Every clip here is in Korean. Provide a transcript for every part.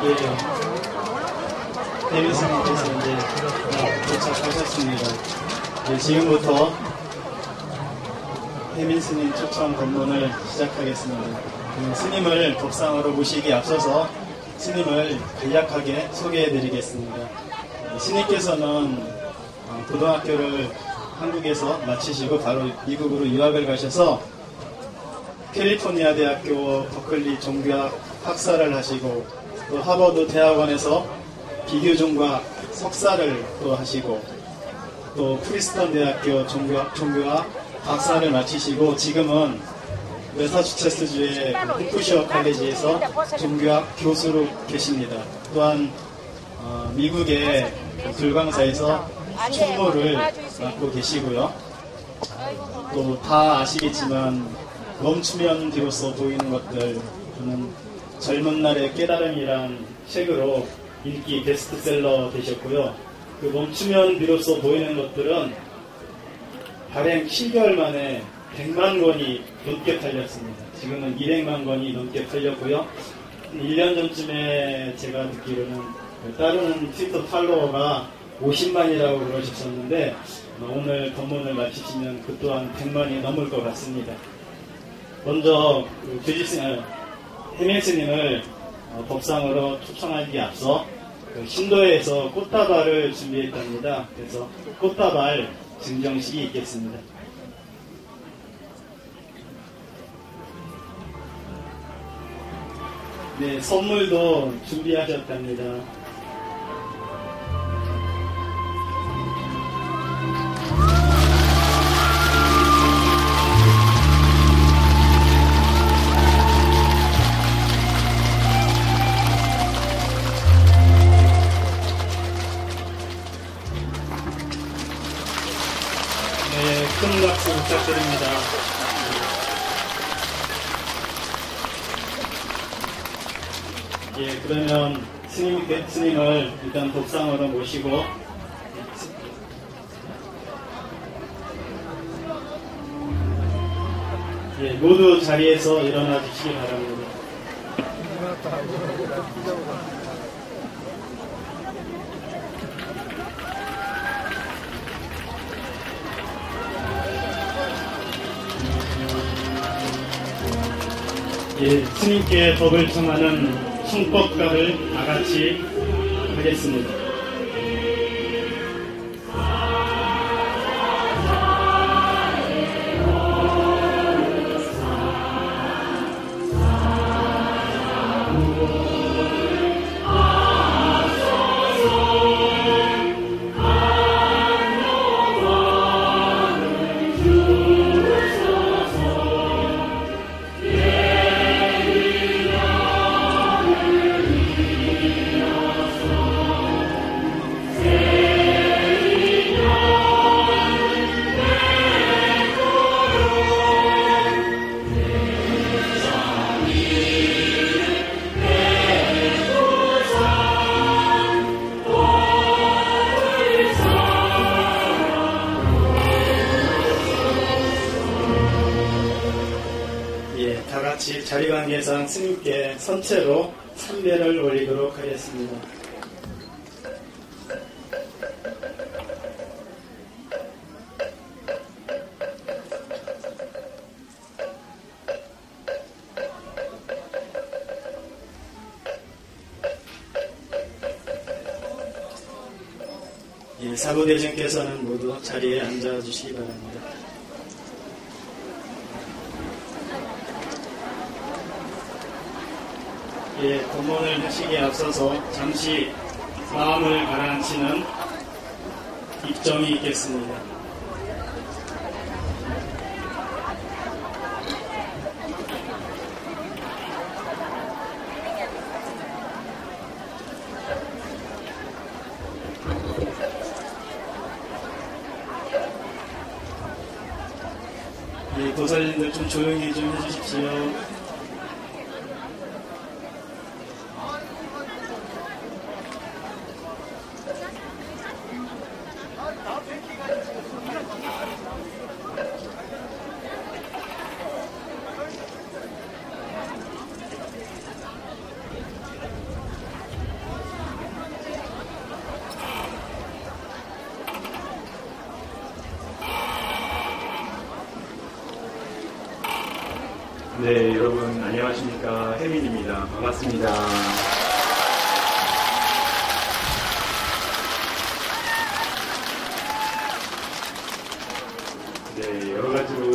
예, 대민스님께서 이제 도착하셨습니다. 예, 지금부터 대민스님 초청 법문을 시작하겠습니다. 스님을 법상으로 모시기 앞서서 스님을 간략하게 소개해드리겠습니다. 스님께서는 고등학교를 한국에서 마치시고 바로 미국으로 유학을 가셔서 캘리포니아 대학교 버클리 종교학 학사를 하시고 또 하버드 대학원에서 비교종과 석사를 또 하시고 또 프리스턴 대학교 종교학 박사를 마치시고 지금은 매사추세츠주의 후쿠시오 칼리지에서 종교학 교수로 계십니다. 또한 미국의 불광사에서 총무를 맡고 계시고요. 또 다 아시겠지만 멈추면 비로소 보이는 것들, 저는 젊은 날의 깨달음이란 책으로 인기 베스트셀러 되셨고요. 그 멈추면 비로소 보이는 것들은 발행 7개월 만에 100만 권이 넘게 팔렸습니다. 지금은 200만 권이 넘게 팔렸고요. 1년 전쯤에 제가 듣기로는 따르는 트위터 팔로워가 50만이라고 그러셨었는데 오늘 법문을 마치시면 그 또한 100만이 넘을 것 같습니다. 먼저 해밀스님을 법상으로 초청하기 앞서 신도에서 꽃다발을 준비했답니다. 그래서 꽃다발 증정식이 있겠습니다. 네, 선물도 준비하셨답니다. 네, 큰 박수 부탁드립니다. 예, 그러면 스님을 일단 법상으로 모시고 예, 모두 자리에서 일어나 주시기 바랍니다. 예, 스님께 법을 청하는 청법가를 다같이 하겠습니다. 자리관계상 스님께 선체로 삼배를 올리도록 하겠습니다. 예, 사부대중께서는 모두 자리에 앉아주시기 바랍니다. 예, 법문을 하시기에 앞서서 잠시 마음을 가라앉히는 입정이 있겠습니다. 예, 도사님들 좀 조용히 좀 해주십시오. 네, 여러분 안녕하십니까. 혜민입니다. 반갑습니다. 네, 여러 가지로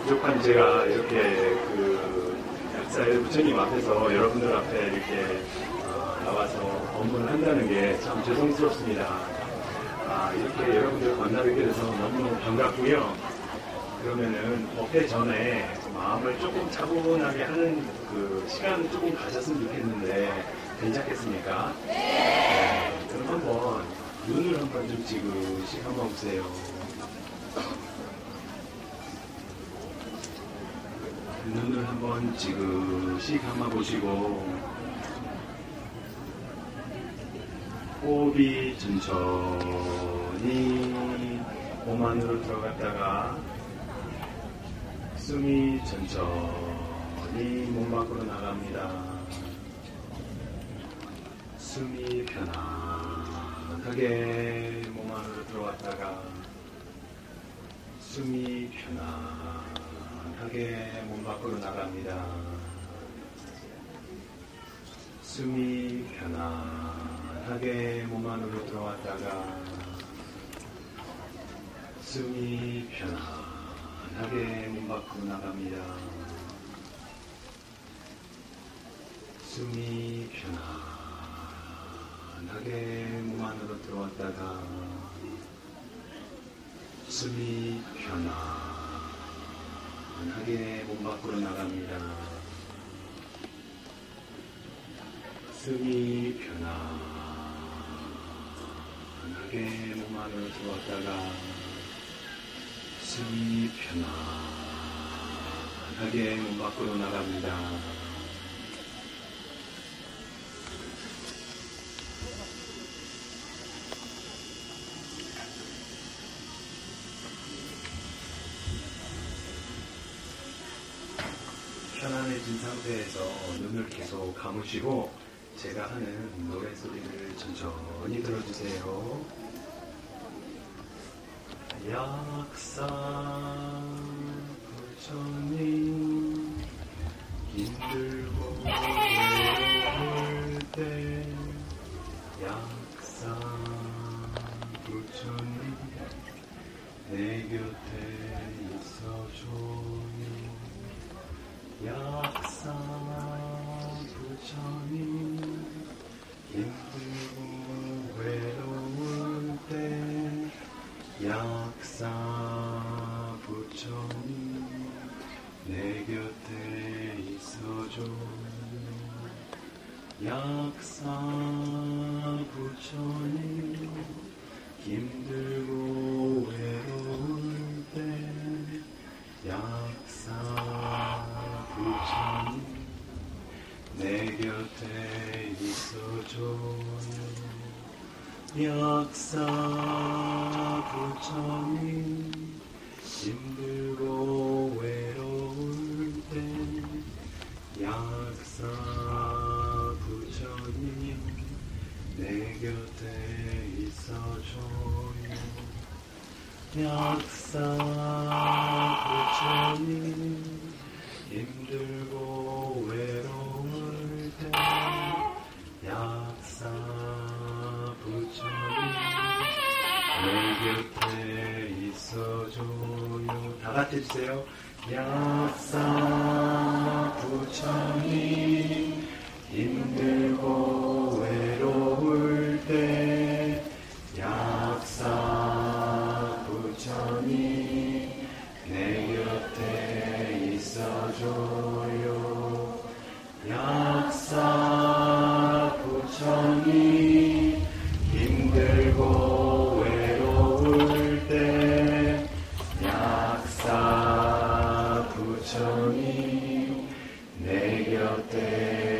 부족한 제가 이렇게 약사의 부처님 앞에서 여러분들 앞에 이렇게 나와서 업무를 한다는 게 참 죄송스럽습니다. 이렇게 여러분들 만나뵙게 돼서 너무너무 반갑고요. 그러면은 업회 전에 마음을 조금 차분하게 하는 시간을 조금 가졌으면 좋겠는데 괜찮겠습니까? 네. 그럼 한번 눈을 한번 좀 지그시 감아보세요. 눈을 한번 지그시 감아보시고 호흡이 천천히 몸 안으로 들어갔다가 숨이 천천히 몸 밖으로 나갑니다. 숨이 편안하게 몸 안으로 들어왔다가 숨이 편안하게 몸 밖으로 나갑니다. 숨이 편안하게 몸 안으로 들어왔다가 숨이 편안하게 몸 밖으로 나갑니다. 숨이 편안하게 몸 안으로 들어왔다가 숨이 편안하게 몸 밖으로 나갑니다. 숨이 편안하게 몸 안으로 들어왔다가 숨이 편안하게 몸 밖으로 나갑니다. 편안해진 상태에서 눈을 계속 감으시고 제가 하는 노래 소리를 천천히 들어주세요. 약사 부처님 힘들고 외로울 때 약사 부처님 내 곁에 있어줘요. 약사 부처님 힘들고 외로울 때 약사 부처님 내 곁에 있어줘요. 약사 부처님 힘들고 외로울 때 약사 부처님 내 곁에 있어줘요. 약사 부처님 힘들고 외로울 때 약사 부처님 내 곁에 있어줘요. 약사 부처님 힘들고 외로울 때 약사 부처님 내 곁에 있어줘요. 다 같이 해주세요. 약사 부처님 힘들고 외로울 때 약사 부처님 내 곁에 있어줘요. 약사 부처님 힘들고 외로울 때 약사 부처님 내 곁에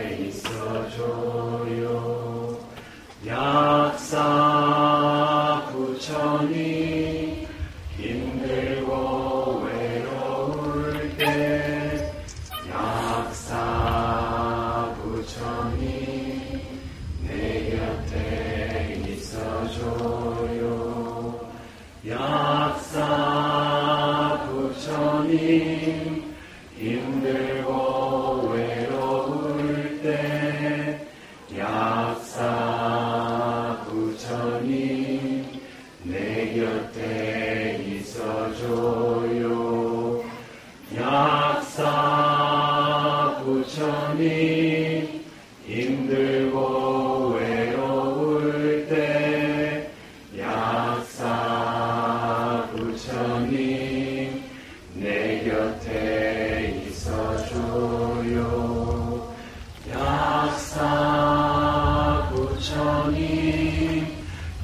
힘들고 외로울 때 약사 부처님 내 곁에 있어줘요. 약사 부처님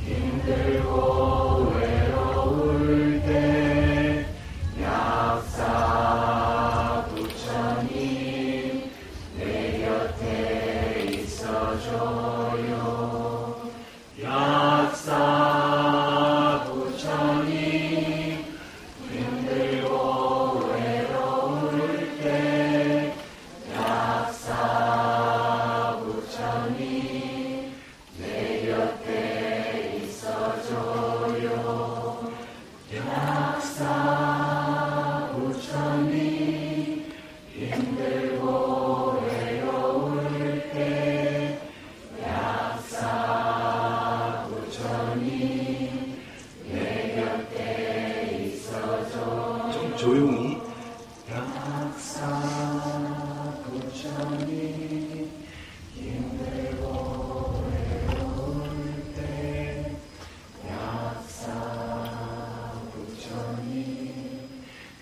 힘들고 외로울 때 약사 부처님 내 곁에 있어줘요. 약사 부처님 힘들고 외로울 때 약사 부처님 내 곁에 있어줘요. 약사 부처님 힘들고 외로울 때 약사 부처님 내 곁에 있어줘. 좀 조용히. 약사 부처님 힘들고 외로울 때 약사 부처님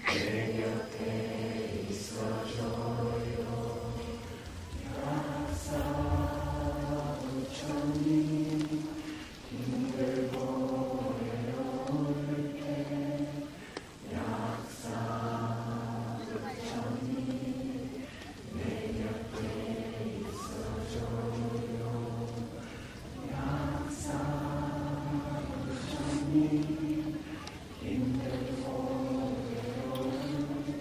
내 곁에 있어줘요. 약사 부처님 힘들고 외로울 때 약사 부처님 내 곁에 있어줘요. 약사 부처님 힘들고 외로울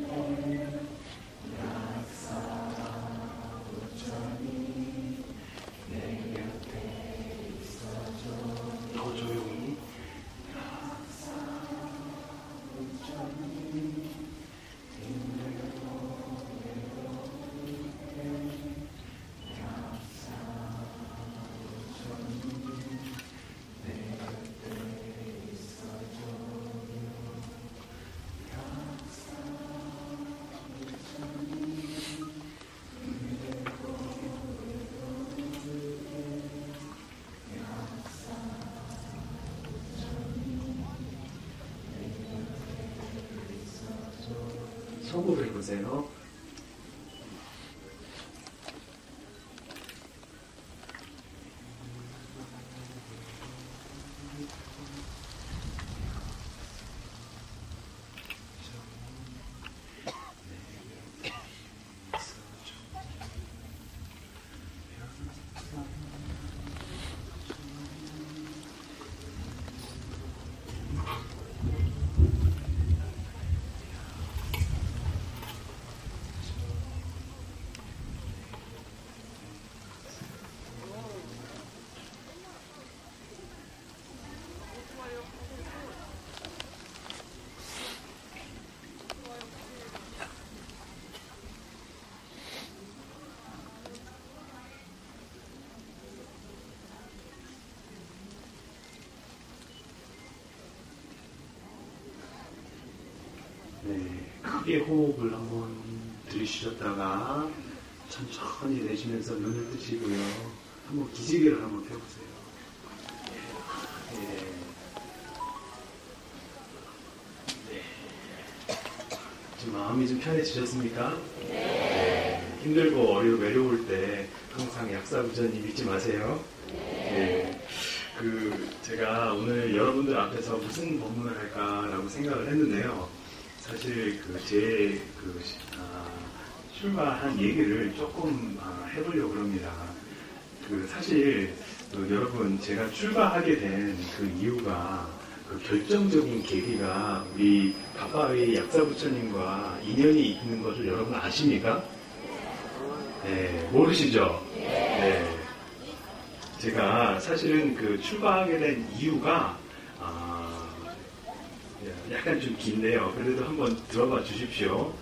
때 약사 부처님 내 곁에 있어줘요. 더 조용히. 약사 부처님 힘들고 외로울 때 약사 부처님 내 곁에 있어줘요. 약사 부처님 힘들고 외로울 때 약사 부처님 내 곁에 있어줘요. 속으로 해보세요. 네, 크게 호흡을 한번 들이쉬셨다가 천천히 내쉬면서 눈을 뜨시고요. 한번 기지개를 한번 펴보세요. 네. 네. 좀 마음이 좀 편해지셨습니까? 네. 힘들고 외로울 때 항상 약사부처님 잊지 마세요. 네. 제가 오늘 여러분들 앞에서 무슨 법문을 할까라고 생각을 했는데요. 사실 출마한 얘기를 조금 해보려고 합니다. 사실 여러분 제가 출마하게 된 그 이유가 결정적인 계기가 우리 가파의 약사부처님과 인연이 있는 것을 여러분 아십니까? 네, 모르시죠? 네. 제가 사실은 출마하게 된 이유가 약간 좀 긴데요. 그래도 한번 들어봐 주십시오.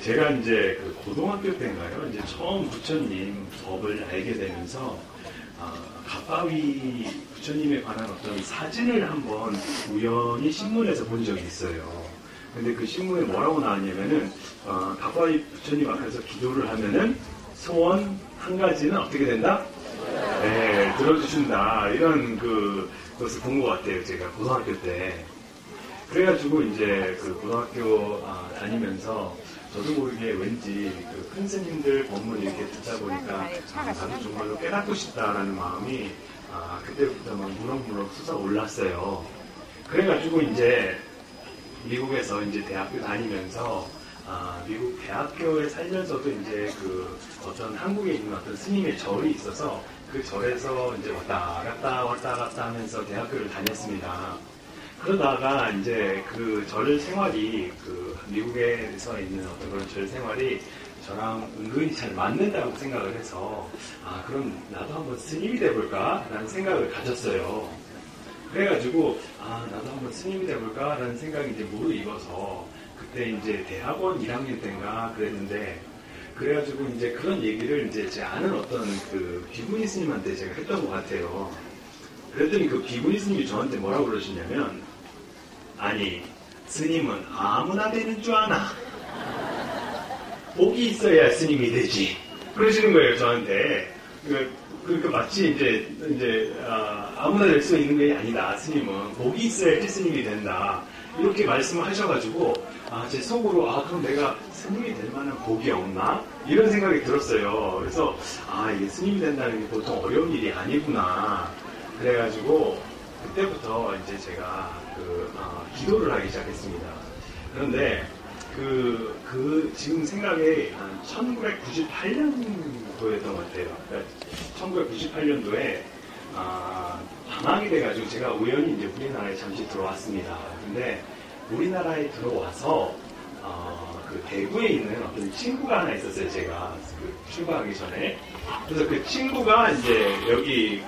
제가 이제 고등학교 때인가요? 이제 처음 부처님 법을 알게 되면서 가파위 부처님에 관한 어떤 사진을 한번 우연히 신문에서 본 적이 있어요. 근데 그 신문에 뭐라고 나왔냐면은 가파위 부처님 앞에서 기도를 하면은 소원 한 가지는 어떻게 된다? 네, 들어주신다. 이런 것을 본 것 같아요. 제가 고등학교 때. 그래가지고 이제 그 고등학교 다니면서 저도 모르게 왠지 그 큰 스님들 법문 이렇게 듣다 보니까 나도 정말로 깨닫고 싶다라는 마음이 그때부터 막 무럭무럭 솟아올랐어요. 그래가지고 이제 미국에서 이제 대학교 다니면서 미국 대학교에 살면서도 이제 그 어떤 한국에 있는 어떤 스님의 절이 있어서 그 절에서 이제 왔다 갔다 하면서 대학교를 다녔습니다. 그러다가 이제 그 절 생활이 그 미국에서 있는 어떤 그런 절 생활이 저랑 은근히 잘 맞는다고 생각을 해서 그럼 나도 한번 스님이 돼볼까? 라는 생각을 가졌어요. 그래가지고 나도 한번 스님이 돼볼까? 라는 생각이 이제 무르익어서 그때 이제 대학원 1학년 때인가 그랬는데 그래가지고 이제 그런 얘기를 이제 제 아는 어떤 그 비구니 스님한테 제가 했던 것 같아요. 그랬더니 그 비구니 스님이 저한테 뭐라고 그러시냐면 아니 스님은 아무나 되는 줄 아나 복이 있어야 스님이 되지 그러시는 거예요 저한테. 그러니까 마치 이제 아무나 될 수 있는 게 아니다. 스님은 복이 있어야지 스님이 된다. 이렇게 말씀을 하셔가지고 제 속으로 그럼 내가 스님이 될 만한 복이 없나? 이런 생각이 들었어요. 그래서 이게 스님이 된다는 게 보통 어려운 일이 아니구나. 그래가지고 그때부터 이제 제가 기도를 하기 시작했습니다. 그런데 지금 생각에 한 1998년도였던 것 같아요. 그러니까 1998년도에 방학이 돼가지고 제가 우연히 이제 우리나라에 잠시 들어왔습니다. 근데 우리나라에 들어와서 그 대구에 있는 어떤 친구가 하나 있었어요. 제가 출발하기 전에. 그래서 그 친구가 이제 여기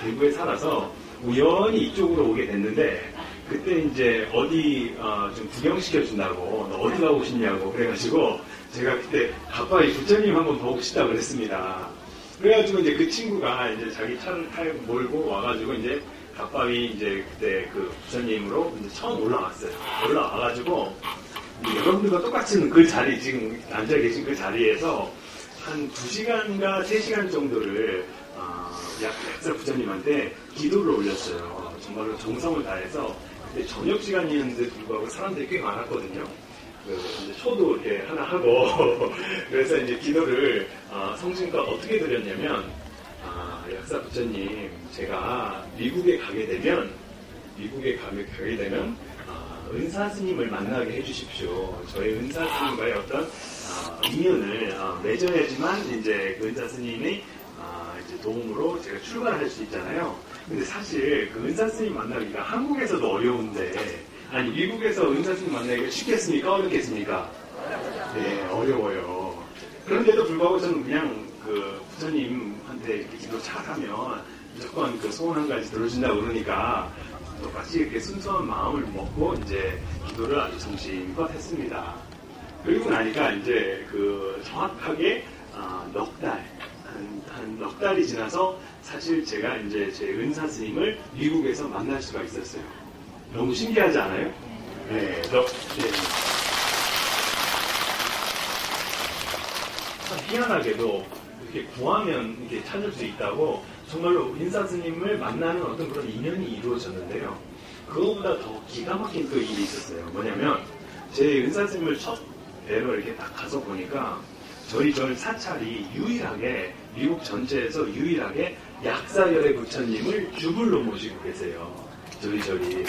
대구에 살아서 우연히 이쪽으로 오게 됐는데 그때 이제 어디 좀 구경시켜 준다고 너 어디 가고 싶냐고 그래가지고 제가 그때 가빠이 부처님 한번 보고 싶다고 그랬습니다. 그래가지고 이제 그 친구가 이제 자기 차를 몰고 와가지고 이제 가빠이 이제 그때 그 부처님으로 이제 처음 올라왔어요. 올라와가지고 여러분들과 똑같은 그 자리 지금 앉아 계신 그 자리에서 한 2시간인가 3시간 정도를 약사 부처님한테 기도를 올렸어요. 정말로 정성을 다해서 그때 저녁 시간이었는데 불구하고 사람들이 꽤 많았거든요. 이제 초도 이렇게 하나 하고 그래서 이제 기도를 성심껏 어떻게 드렸냐면 약사 부처님 제가 미국에 가게 되면 은사 스님을 만나게 해주십시오. 저희 은사 스님과의 어떤 인연을 맺어야지만 이제 그 은사 스님의 이제 도움으로 제가 출발할 수 있잖아요. 근데 사실 그 은사 스님 만나기가 한국에서도 어려운데 아니 미국에서 은사 스님 만나기가 쉽겠습니까? 어렵겠습니까? 네, 어려워요. 그런데도 불구하고 저는 그냥 그 부처님한테 이렇게 기도 잘하면 무조건 그 소원 한 가지 들어준다고 그러니까 똑같이 이렇게 순수한 마음을 먹고 이제 기도를 아주 정신껏 했습니다. 그리고 나니까 이제 그 정확하게 넉 달이 지나서 사실 제가 이제 제 은사 스님을 미국에서 만날 수가 있었어요. 너무 신기하지 않아요? 네. 참 희한하게도 이렇게 구하면 이렇게 찾을 수 있다고 정말로 은사 스님을 만나는 어떤 그런 인연이 이루어졌는데요. 그거보다 더 기가 막힌 또 일이 있었어요. 뭐냐면 제 은사 스님을 첫 뵈러 이렇게 딱 가서 보니까 저희 절 사찰이 유일하게 미국 전체에서 유일하게 약사열애 부처님을 주불로 모시고 계세요. 저희 절이.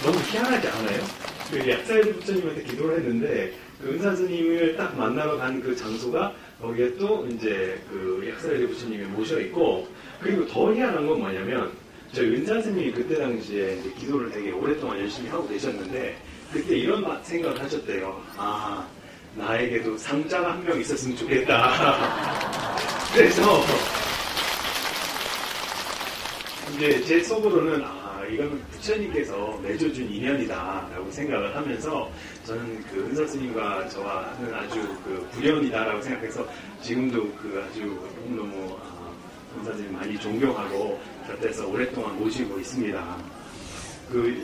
너무 희한하지 않아요? 그 약사열애 부처님한테 기도를 했는데 그 은사 스님을 딱 만나러 간 그 장소가 거기에 또 이제 그 약사열애 부처님이 모셔 있고 그리고 더 희한한 건 뭐냐면 저희 은사 스님이 그때 당시에 이제 기도를 되게 오랫동안 열심히 하고 계셨는데 그때 이런 생각을 하셨대요. 나에게도 상자가 한 명 있었으면 좋겠다. 그래서 이제 제 속으로는 이거는 부처님께서 맺어준 인연이다라고 생각을 하면서 저는 그 은사 스님과 저와는 아주 그 불연이다라고 생각해서 지금도 그 아주 너무너무 은사 스님 많이 존경하고 곁에서 오랫동안 모시고 있습니다.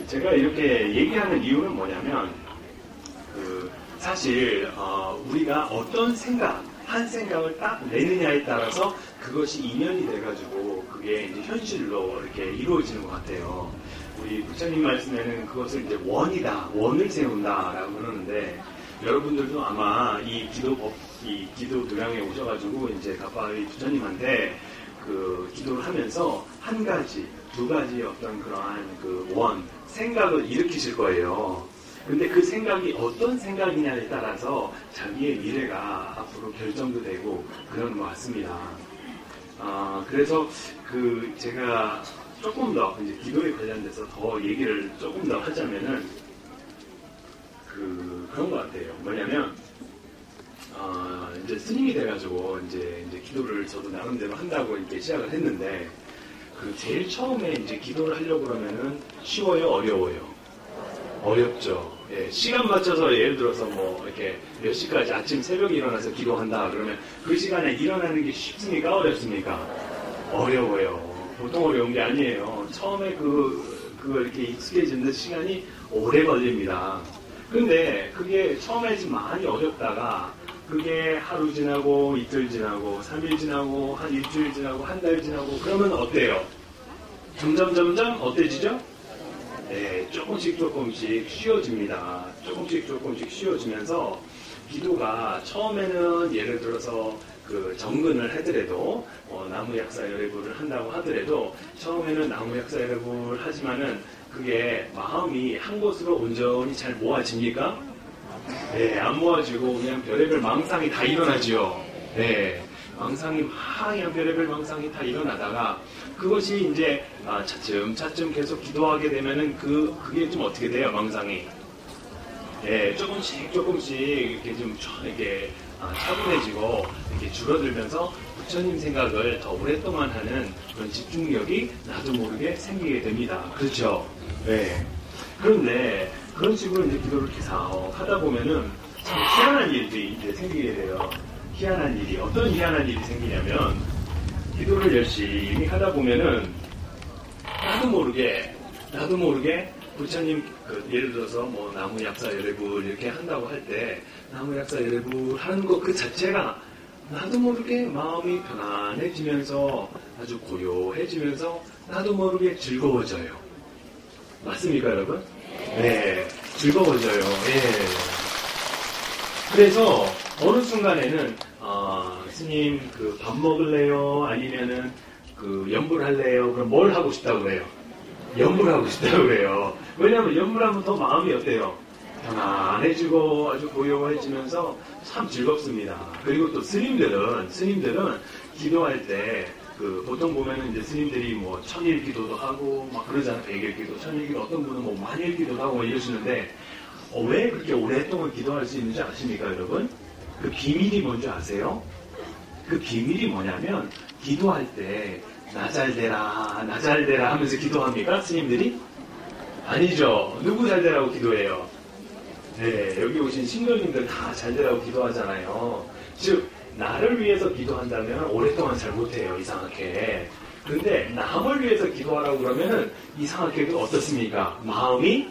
제가 이렇게 얘기하는 이유는 뭐냐면 사실 우리가 어떤 생각, 한 생각을 딱 내느냐에 따라서 그것이 인연이 돼가지고 그게 이제 현실로 이렇게 이루어지는 것 같아요. 우리 부처님 말씀에는 그것을 이제 원이다, 원을 세운다라고 그러는데 여러분들도 아마 이 기도 교량에 오셔가지고 이제 가파의 부처님한테 그 기도를 하면서 한 가지, 두 가지 어떤 그러한 그 원, 생각을 일으키실 거예요. 근데 그 생각이 어떤 생각이냐에 따라서 자기의 미래가 앞으로 결정도 되고 그런 것 같습니다. 그래서 그 제가 조금 더 이제 기도에 관련돼서 더 얘기를 조금 더 하자면은 그런 것 같아요. 뭐냐면 이제 스님이 돼가지고 이제 기도를 저도 나름대로 한다고 이렇게 시작을 했는데 그 제일 처음에 이제 기도를 하려고 그러면은 쉬워요, 어려워요? 어렵죠. 예, 시간 맞춰서 예를 들어서 뭐 이렇게 몇 시까지 아침 새벽에 일어나서 기도한다 그러면 그 시간에 일어나는 게 쉽습니까? 어렵습니까? 어려워요. 보통 어려운 게 아니에요. 처음에 그거 이렇게 익숙해지는 시간이 오래 걸립니다. 근데 그게 처음에 좀 많이 어렵다가 그게 하루 지나고 이틀 지나고 3일 지나고 한 일주일 지나고 한 달 지나고 그러면 어때요? 점점 어때지죠? 네, 조금씩 쉬워집니다. 조금씩 쉬워지면서 기도가 처음에는 예를 들어서 그 정근을 하더라도 나무 약사 열애부를 한다고 하더라도 처음에는 나무 약사 열애부를 하지만은 그게 마음이 한 곳으로 온전히 잘 모아집니까? 네, 안 모아지고 그냥 별의별 망상이 다 일어나지요. 네, 망상이 그냥 별의별 망상이 다 일어나다가 그것이 이제 차츰 계속 기도하게 되면은 그게 좀 어떻게 돼요, 망상이? 네, 조금씩 이렇게 좀 이렇게 차분해지고 이렇게 줄어들면서 부처님 생각을 더 오랫동안 하는 그런 집중력이 나도 모르게 생기게 됩니다. 그렇죠? 네. 그런데 그런 식으로 이제 기도를 계속 하다 보면은 참 희한한 일들이 이제 생기게 돼요. 희한한 일이 어떤 희한한 일이 생기냐면 기도를 열심히 하다 보면은 나도 모르게 부처님 예를 들어서 뭐 나무 약사 열애불 이렇게 한다고 할 때 나무 약사 열애불 하는 것 그 자체가 나도 모르게 마음이 편안해지면서 아주 고요해지면서 나도 모르게 즐거워져요. 맞습니까, 여러분? 네, 즐거워져요. 네. 그래서 어느 순간에는 스님 그 밥 먹을래요? 아니면은 그 연불 할래요? 그럼 뭘 하고 싶다고 그래요? 연불 하고 싶다고 그래요. 왜냐하면 연불하면 더 마음이 어때요? 편안해지고 아주 고요해지면서 참 즐겁습니다. 그리고 또 스님들은 기도할 때 그 보통 보면은 이제 스님들이 뭐 1000일 기도도 하고 막 그러잖아요. 100일 기도, 1000일 기도, 어떤 분은 뭐 10,000일 기도도 하고 이러시는데 왜 그렇게 오랫동안 기도할 수 있는지 아십니까, 여러분? 그 비밀이 뭔지 아세요? 그 비밀이 뭐냐면 기도할 때 나 잘 되라 하면서 기도합니까? 스님들이? 아니죠. 누구 잘 되라고 기도해요? 네, 여기 오신 신도님들 다 잘 되라고 기도하잖아요. 즉 나를 위해서 기도한다면 오랫동안 잘 못해요, 이상하게. 근데 남을 위해서 기도하라고 그러면은 이상하게도 어떻습니까? 마음이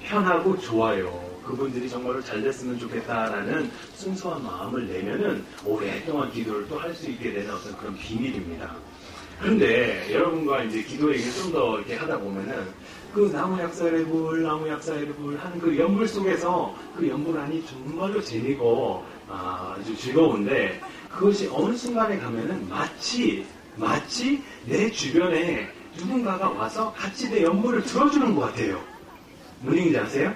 편하고 좋아요. 그분들이 정말로 잘 됐으면 좋겠다라는 순수한 마음을 내면은 오랫동안 기도를 또 할 수 있게 되는 어떤 그런 비밀입니다. 그런데 여러분과 이제 기도 얘기를 좀 더 이렇게 하다 보면은 그 나무 약사의 불 하는 그 연불 속에서 그 연불안이 정말로 재미고 아주 즐거운데 그것이 어느 순간에 가면은 마치 내 주변에 누군가가 와서 같이 내 연불을 들어주는 것 같아요. 무슨 얘기인지 아세요?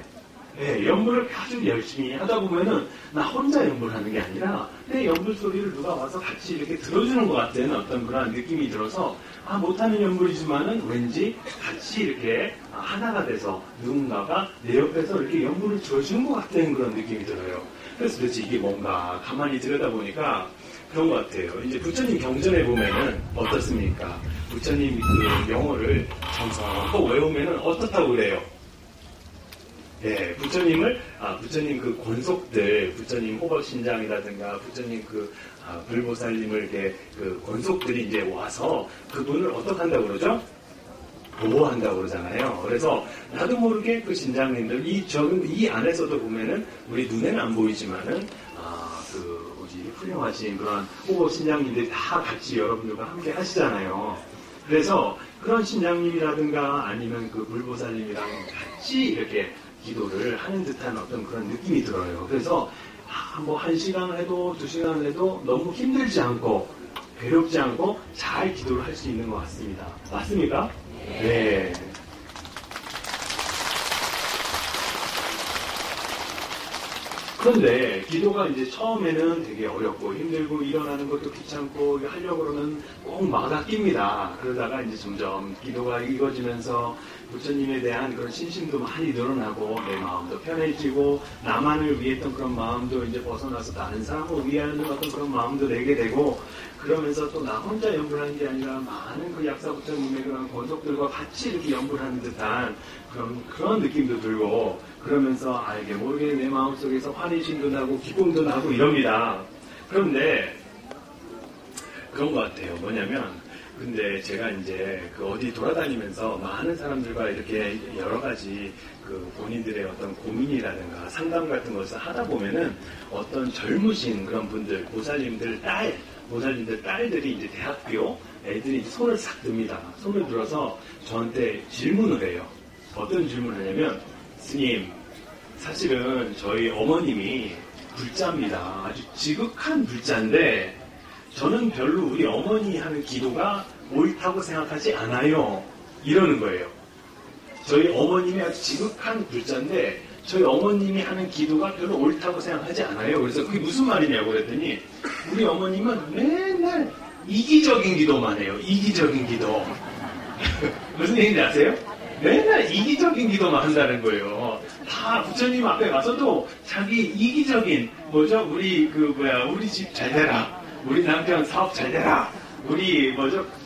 네, 연불을 아주 열심히 하다 보면은 나 혼자 연불하는 게 아니라 내 연불 소리를 누가 와서 같이 이렇게 들어주는 것 같은 어떤 그런 느낌이 들어서 못하는 연불이지만은 왠지 같이 이렇게 하나가 돼서 누군가가 내 옆에서 이렇게 연불을 들어주는 것 같은 그런 느낌이 들어요. 그래서 도대체 이게 뭔가 가만히 들여다보니까 그런 것 같아요. 이제 부처님 경전에 보면은 어떻습니까? 부처님 그 영어를 정성껏 외우면은 어떻다고 그래요? 네, 부처님 그 권속들, 부처님 호박신장이라든가, 부처님 불보살님을 이렇게 그 권속들이 이제 와서 그분을 어떻게 한다고 그러죠? 보호한다고 그러잖아요. 그래서 나도 모르게 그 신장님들, 이 안에서도 보면은 우리 눈에는 안 보이지만은, 우리 훌륭하신 그런 후보 신장님들이 다 같이 여러분들과 함께 하시잖아요. 그래서 그런 신장님이라든가 아니면 그 불보살님이랑 같이 이렇게 기도를 하는 듯한 어떤 그런 느낌이 들어요. 그래서 뭐 1시간 해도 2시간 해도 너무 힘들지 않고 괴롭지 않고 잘 기도를 할 수 있는 것 같습니다. 맞습니까? 네. 그런데 기도가 이제 처음에는 되게 어렵고 힘들고 일어나는 것도 귀찮고 하려고 그러면 꼭 마가 낍니다. 그러다가 이제 점점 기도가 익어지면서 부처님에 대한 그런 신심도 많이 늘어나고 내 마음도 편해지고 나만을 위했던 그런 마음도 이제 벗어나서 다른 사람을 위하는 어떤 그런 마음도 내게 되고 그러면서 또 나 혼자 연구를 하는 게 아니라 많은 그 약사 부처님의 그런 권속들과 같이 이렇게 연구를 하는 듯한 그런 느낌도 들고 그러면서 알게 모르게 내 마음속에서 환희심도 나고 기쁨도 나고 이럽니다. 그런데 그런 것 같아요. 뭐냐면 근데 제가 이제 그 어디 돌아다니면서 많은 사람들과 이렇게 여러 가지 그 본인들의 어떤 고민이라든가 상담 같은 것을 하다 보면은 어떤 젊으신 그런 분들, 보살님들 딸들이 이제 대학교 애들이 이제 손을 싹 듭니다. 손을 들어서 저한테 질문을 해요. 어떤 질문을 하냐면, 스님, 사실은 저희 어머님이 불자입니다. 아주 지극한 불자인데, 저는 별로 우리 어머니 하는 기도가 옳다고 생각하지 않아요. 이러는 거예요. 저희 어머님이 아주 지극한 불자인데 저희 어머님이 하는 기도가 별로 옳다고 생각하지 않아요. 그래서 그게 무슨 말이냐고 그랬더니 우리 어머님은 맨날 이기적인 기도만 해요. 이기적인 기도. 무슨 얘기인지 아세요? 맨날 이기적인 기도만 한다는 거예요. 다 부처님 앞에 가서도 자기 이기적인 우리 집 잘 되라. 우리 남편 사업 잘 되라. 우리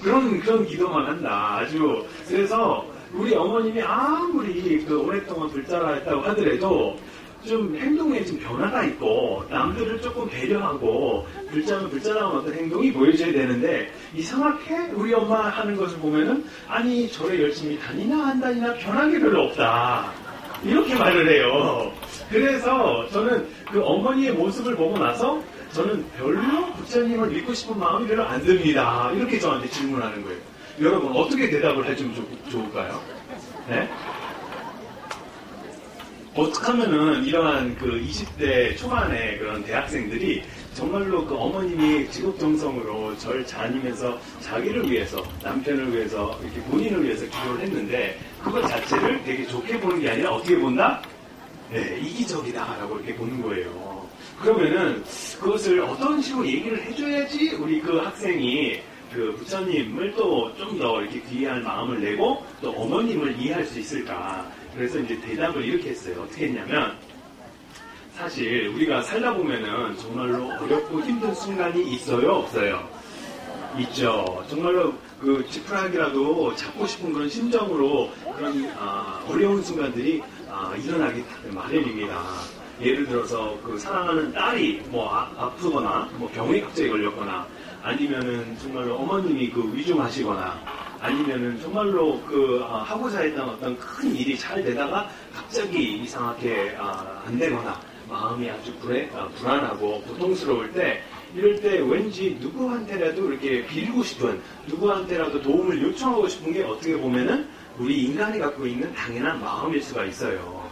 그런 기도만 한다. 아주 그래서 우리 어머님이 아무리 오랫동안 불자라 했다고 하더라도 좀 행동에 좀 변화가 있고 남들을 조금 배려하고 불자면 불자라는 어떤 행동이 보여줘야 되는데 이상하게 우리 엄마 하는 것을 보면은 아니 절에 열심히 다니나 안 다니나 변한 게 별로 없다. 이렇게 말을 해요. 그래서 저는 그 어머니의 모습을 보고 나서 저는 별로 부처님을 믿고 싶은 마음이 별로 안 듭니다. 이렇게 저한테 질문하는 거예요. 여러분 어떻게 대답을 해주면 좋을까요? 네? 어떻게 하면은 이러한 그 20대 초반의 그런 대학생들이 정말로 그 어머님이 직업정성으로 절 다니면서 자기를 위해서 남편을 위해서 이렇게 본인을 위해서 기도를 했는데 그것 자체를 되게 좋게 보는 게 아니라 어떻게 본다? 네, 이기적이다라고 이렇게 보는 거예요. 그러면은 그것을 어떤 식으로 얘기를 해줘야지 우리 그 학생이 그 부처님을 또 좀 더 이렇게 귀할 마음을 내고 또 어머님을 이해할 수 있을까. 그래서 이제 대답을 이렇게 했어요. 어떻게 했냐면 사실 우리가 살다 보면은 정말로 어렵고 힘든 순간이 있어요, 없어요? 있죠. 정말로 그 지푸라기라도 잡고 싶은 그런 심정으로 그런 어려운 순간들이 일어나기 마련입니다. 예를 들어서 그 사랑하는 딸이 아프거나 병에 갑자기 걸렸거나 아니면은 정말로 어머님이 그 위중하시거나 아니면은 정말로 하고자 했던 어떤 큰 일이 잘 되다가 갑자기 이상하게 안 되거나 마음이 아주 불안하고 고통스러울 때 이럴 때 왠지 누구한테라도 이렇게 빌고 싶은 누구한테라도 도움을 요청하고 싶은 게 어떻게 보면은 우리 인간이 갖고 있는 당연한 마음일 수가 있어요.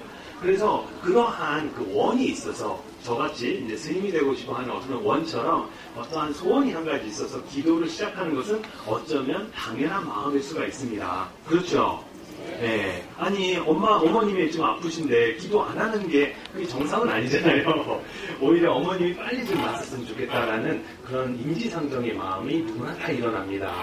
그래서 그러한 그 원이 있어서 저같이 이제 스님이 되고 싶어 하는 어떤 원처럼 어떠한 소원이 한 가지 있어서 기도를 시작하는 것은 어쩌면 당연한 마음일 수가 있습니다. 그렇죠? 네. 아니, 어머님이 좀 아프신데 기도 안 하는 게 그게 정상은 아니잖아요. 오히려 어머님이 빨리 좀 낫았으면 좋겠다라는 그런 인지상정의 마음이 누구나 다 일어납니다.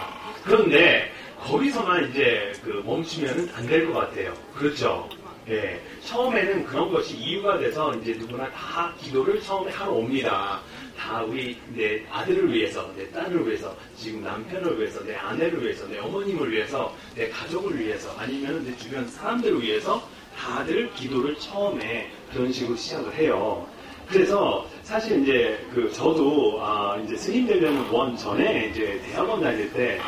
그런데 거기서만 이제 멈추면은 안 될 것 같아요. 그렇죠? 예, 처음에는 그런 것이 이유가 돼서 이제 누구나 다 기도를 처음에 하러 옵니다. 다 내 아들을 위해서, 내 딸을 위해서, 지금 남편을 위해서, 내 아내를 위해서, 내 어머님을 위해서, 내 가족을 위해서, 아니면 내 주변 사람들을 위해서 다들 기도를 처음에 그런 식으로 시작을 해요. 그래서 사실 이제 저도 이제 스님 되려는 원 전에 이제 대학원 다닐 때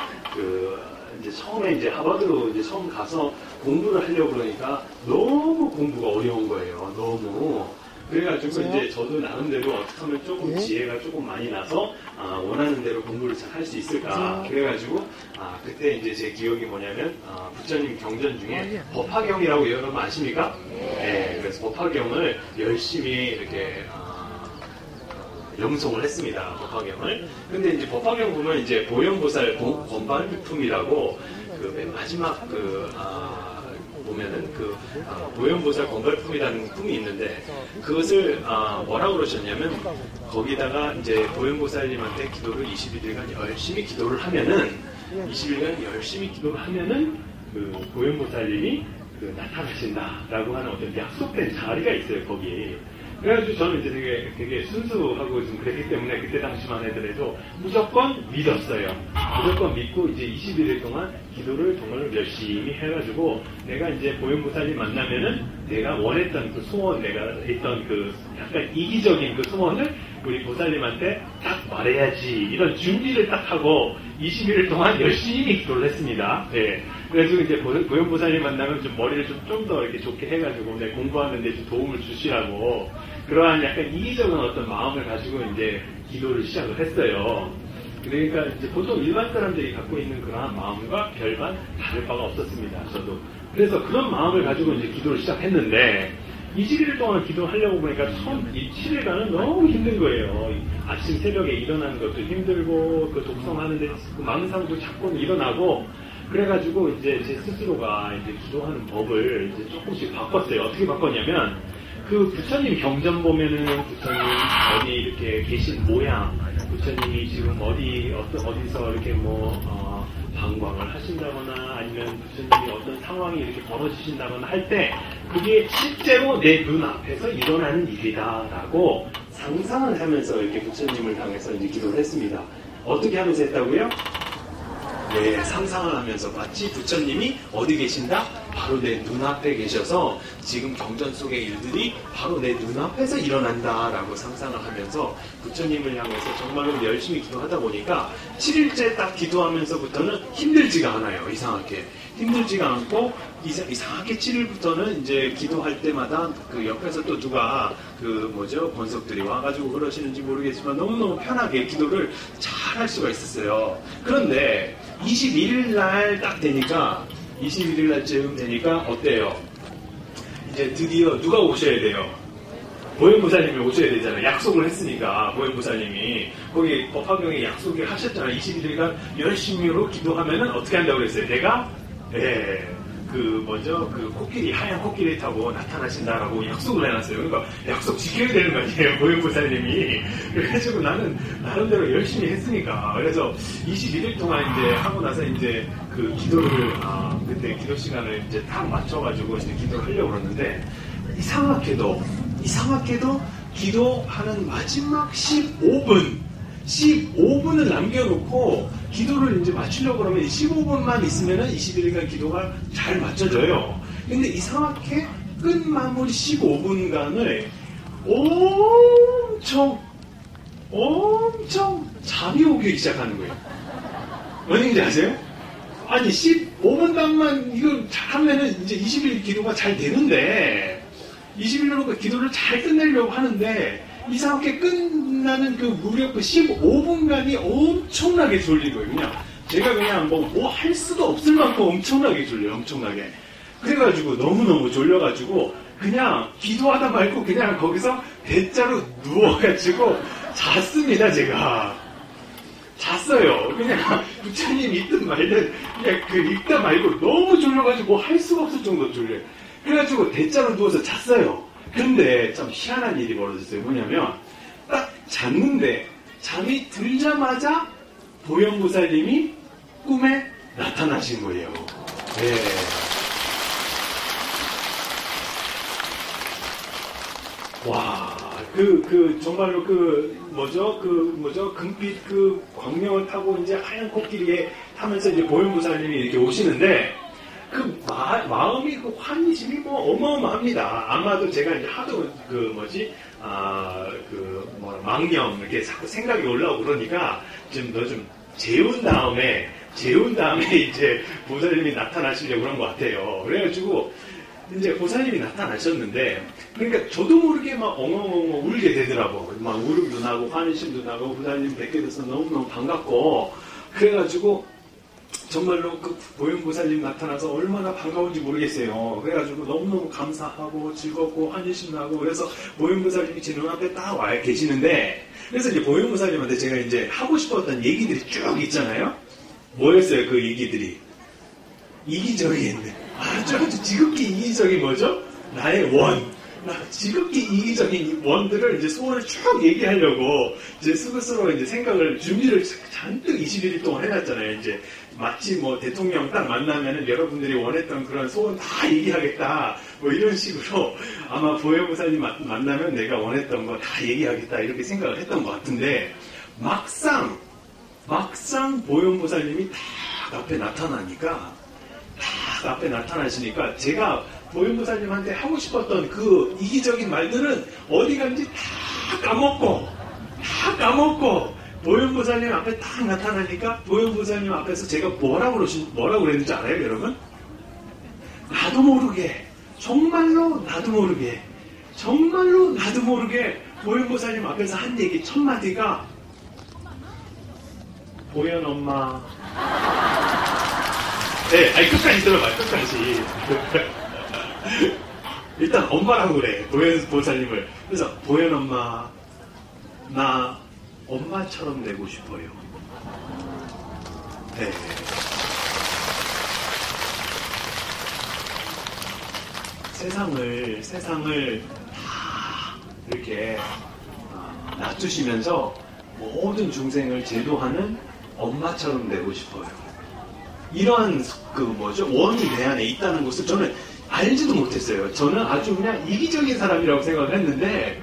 이제 처음에 이제 하버드로 이제 처음 가서 공부를 하려고 그러니까 너무 공부가 어려운 거예요. 너무. 그래가지고 이제 저도 나름대로 어떻게 하면 조금 지혜가 조금 많이 나서 원하는 대로 공부를 잘 할 수 있을까. 그래가지고 그때 이제 제 기억이 뭐냐면 부처님 경전 중에 법화경이라고 여러분 아십니까? 네. 그래서 법화경을 열심히 이렇게 영송을 했습니다. 법화경을. 근데 이제 법화경 보면 이제 보현보살 건발품이라고 그 맨 마지막 보면은 보현보살 건발품이라는 품이 있는데 그것을 뭐라고 그러셨냐면 거기다가 이제 보현보살님한테 기도를 21일간 열심히 기도를 하면은 20일간 열심히 기도를 하면은 그 보현보살님이 나타나신다라고 하는 어떤 약속된 자리가 있어요 거기에. 그래가지고 저는 이제 되게 순수하고 좀 그랬기 때문에 그때 당시만 해도 무조건 믿었어요. 무조건 믿고 이제 21일 동안 기도를 정말 열심히 해가지고 내가 이제 보현보살님 만나면은 내가 원했던 그 소원, 내가 했던 그 약간 이기적인 그 소원을 우리 보살님한테 딱 말해야지 이런 준비를 딱 하고 21일 동안 열심히 기도를 했습니다. 네. 그래가지고 이제 보현보살님 만나면 좀 머리를 좀 더 이렇게 좋게 해가지고 내 공부하는데 좀 도움을 주시라고 그러한 약간 이기적인 어떤 마음을 가지고 이제 기도를 시작을 했어요. 그러니까 이제 보통 일반 사람들이 갖고 있는 그러한 마음과 별반 다를 바가 없었습니다. 저도. 그래서 그런 마음을 가지고 이제 기도를 시작했는데 21일 동안 기도하려고 보니까 처음 7일간은 너무 힘든 거예요. 아침 새벽에 일어나는 것도 힘들고 그 독성하는데 그 망상도 자꾸 일어나고 그래가지고 이제 제 스스로가 이제 기도하는 법을 이제 조금씩 바꿨어요. 어떻게 바꿨냐면 그 부처님 경전 보면은 부처님 어디 이렇게 계신 모양, 부처님이 지금 어디서 이렇게 방광을 하신다거나 아니면 부처님이 어떤 상황이 이렇게 벌어지신다거나 할 때 그게 실제로 내 눈앞에서 일어나는 일이다라고 상상을 하면서 이렇게 부처님을 향해서 이제 기도를 했습니다. 어떻게 하면서 했다고요? 네, 상상을 하면서 마치 부처님이 어디 계신다? 바로 내 눈앞에 계셔서 지금 경전 속의 일들이 바로 내 눈앞에서 일어난다라고 상상을 하면서 부처님을 향해서 정말로 열심히 기도하다 보니까 7일째 딱 기도하면서부터는 힘들지가 않아요. 이상하게. 힘들지가 않고 이상하게 7일부터는 이제 기도할 때마다 그 옆에서 또 누가 권석들이 와가지고 그러시는지 모르겠지만 너무너무 편하게 기도를 잘 할 수가 있었어요. 그런데 21일 날 딱 되니까 21일 날쯤 되니까 어때요? 이제 드디어 누가 오셔야 돼요? 보현보살님이 오셔야 되잖아요. 약속을 했으니까 보현보살님이 거기 법화경에 약속을 하셨잖아요. 21일간 열심히로 기도하면은 어떻게 한다고 그랬어요? 내가 그 코끼리 하얀 코끼리 타고 나타나신다라고 약속을 해놨어요. 그러니까 약속 지켜야 되는 거 아니에요, 보현보살님이. 그래가지고 나는 나름대로 열심히 했으니까. 그래서 21일 동안 이제 하고 나서 이제 그 기도를 그때 기도 시간을 이제 딱 맞춰가지고 이제 기도를 하려고 그러는데 이상하게도 기도하는 마지막 15분을 남겨놓고 기도를 이제 맞추려고 그러면 15분만 있으면은 21일간 기도가 잘 맞춰져요. 근데 이상하게 끝마무리 15분간을 엄청 잠이 오기 시작하는 거예요. 뭔지 아세요? 아니 15분간만 이걸 잘하면은 이제 20일 기도가 잘 되는데 20일로 기도를 잘 끝내려고 하는데 이상하게 끝나는 그 무려 그 15분간이 엄청나게 졸린 거예요. 제가 그냥 뭐 할 수도 없을 만큼 엄청나게 졸려요. 엄청나게. 그래가지고 너무너무 졸려가지고 그냥 기도하다 말고 그냥 거기서 대자로 누워가지고 잤습니다. 제가. 잤어요. 그냥 부처님 있든 말든 그냥 읽다 말고 너무 졸려가지고 할 수가 없을 정도로 졸려요. 그래가지고 대자로 누워서 잤어요. 근데 참 희한한 일이 벌어졌어요. 뭐냐면 딱 잤는데 잠이 들자마자 보현보살님이 꿈에 나타나신 거예요. 네. 와, 정말로 금빛 광명을 타고 이제 하얀 코끼리에 타면서 이제 보현보살님이 이렇게 오시는데 마음이 환희심이 어마어마합니다. 아마도 제가 이제 하도 망령 이렇게 자꾸 생각이 올라오고 그러니까 너 좀 재운 다음에 재운 다음에 이제 보살님이 나타나시려고 그런 것 같아요. 그래가지고 이제 보살님이 나타나셨는데, 그러니까 저도 모르게 막 엉엉엉 울게 되더라고. 막 울음도 나고 환희심도 나고 보살님 뵙게 돼서 너무너무 반갑고, 그래가지고 정말로 그 보현보살님 나타나서 얼마나 반가운지 모르겠어요. 그래가지고 너무너무 감사하고 즐겁고 환희심 나고, 그래서 보현보살님이 제 눈앞에 딱 와 계시는데, 그래서 이제 보현보살님한테 제가 이제 하고 싶었던 얘기들이 쭉 있잖아요. 뭐였어요, 그 얘기들이? 이기적인, 아주 지극히 이기적인 뭐죠? 나의 원. 지극히 이기적인 원들을 이제 소원을 쭉 얘기하려고 이제 스스로 이제 생각을, 준비를 잔뜩 21일 동안 해놨잖아요. 이제 마치 뭐 대통령 딱 만나면은 여러분들이 원했던 그런 소원 다 얘기하겠다. 뭐 이런 식으로 아마 보혜보살님 만나면 내가 원했던 거 다 얘기하겠다. 이렇게 생각을 했던 것 같은데, 막상 보현보살님이 딱 앞에 나타나시니까 제가 보현보살님한테 하고 싶었던 그 이기적인 말들은 어디 간지 다 까먹고 보현보살님 앞에 딱 나타나니까 보현보살님 앞에서 제가 뭐라고 그랬는지 알아요, 여러분? 나도 모르게 보현보살님 앞에서 한 얘기 첫 마디가, 보현 엄마. 네, 아니 끝까지 들어봐요, 끝까지. 일단 엄마라고 그래, 보현보살님을. 그래서 보현 엄마, 나 엄마처럼 되고 싶어요. 네. 세상을 다 이렇게 놔두시면서 모든 중생을 제도하는 엄마처럼 되고 싶어요. 이러한 원이 내 안에 있다는 것을 저는 알지도 못했어요. 저는 아주 그냥 이기적인 사람이라고 생각을 했는데,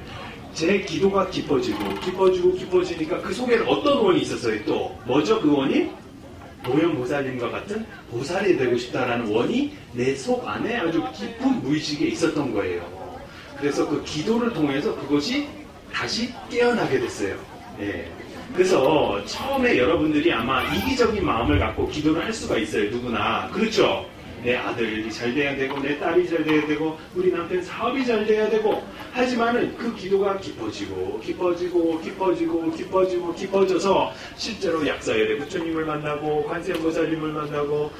제 기도가 깊어지니까 그 속에는 어떤 원이 있었어요. 또 뭐죠, 그 원이? 보현보살님과 같은 보살이 되고 싶다라는 원이 내 속 안에 아주 깊은 무의식에 있었던 거예요. 그래서 그 기도를 통해서 그것이 다시 깨어나게 됐어요. 예. 그래서 처음에 여러분들이 아마 이기적인 마음을 갖고 기도를 할 수가 있어요. 누구나. 그렇죠? 내 아들이 잘 돼야 되고, 내 딸이 잘 돼야 되고, 우리 남편 사업이 잘 돼야 되고, 하지만은 그 기도가 깊어져서 실제로 약사열의 부처님을 만나고, 관세음보살님을 만나고,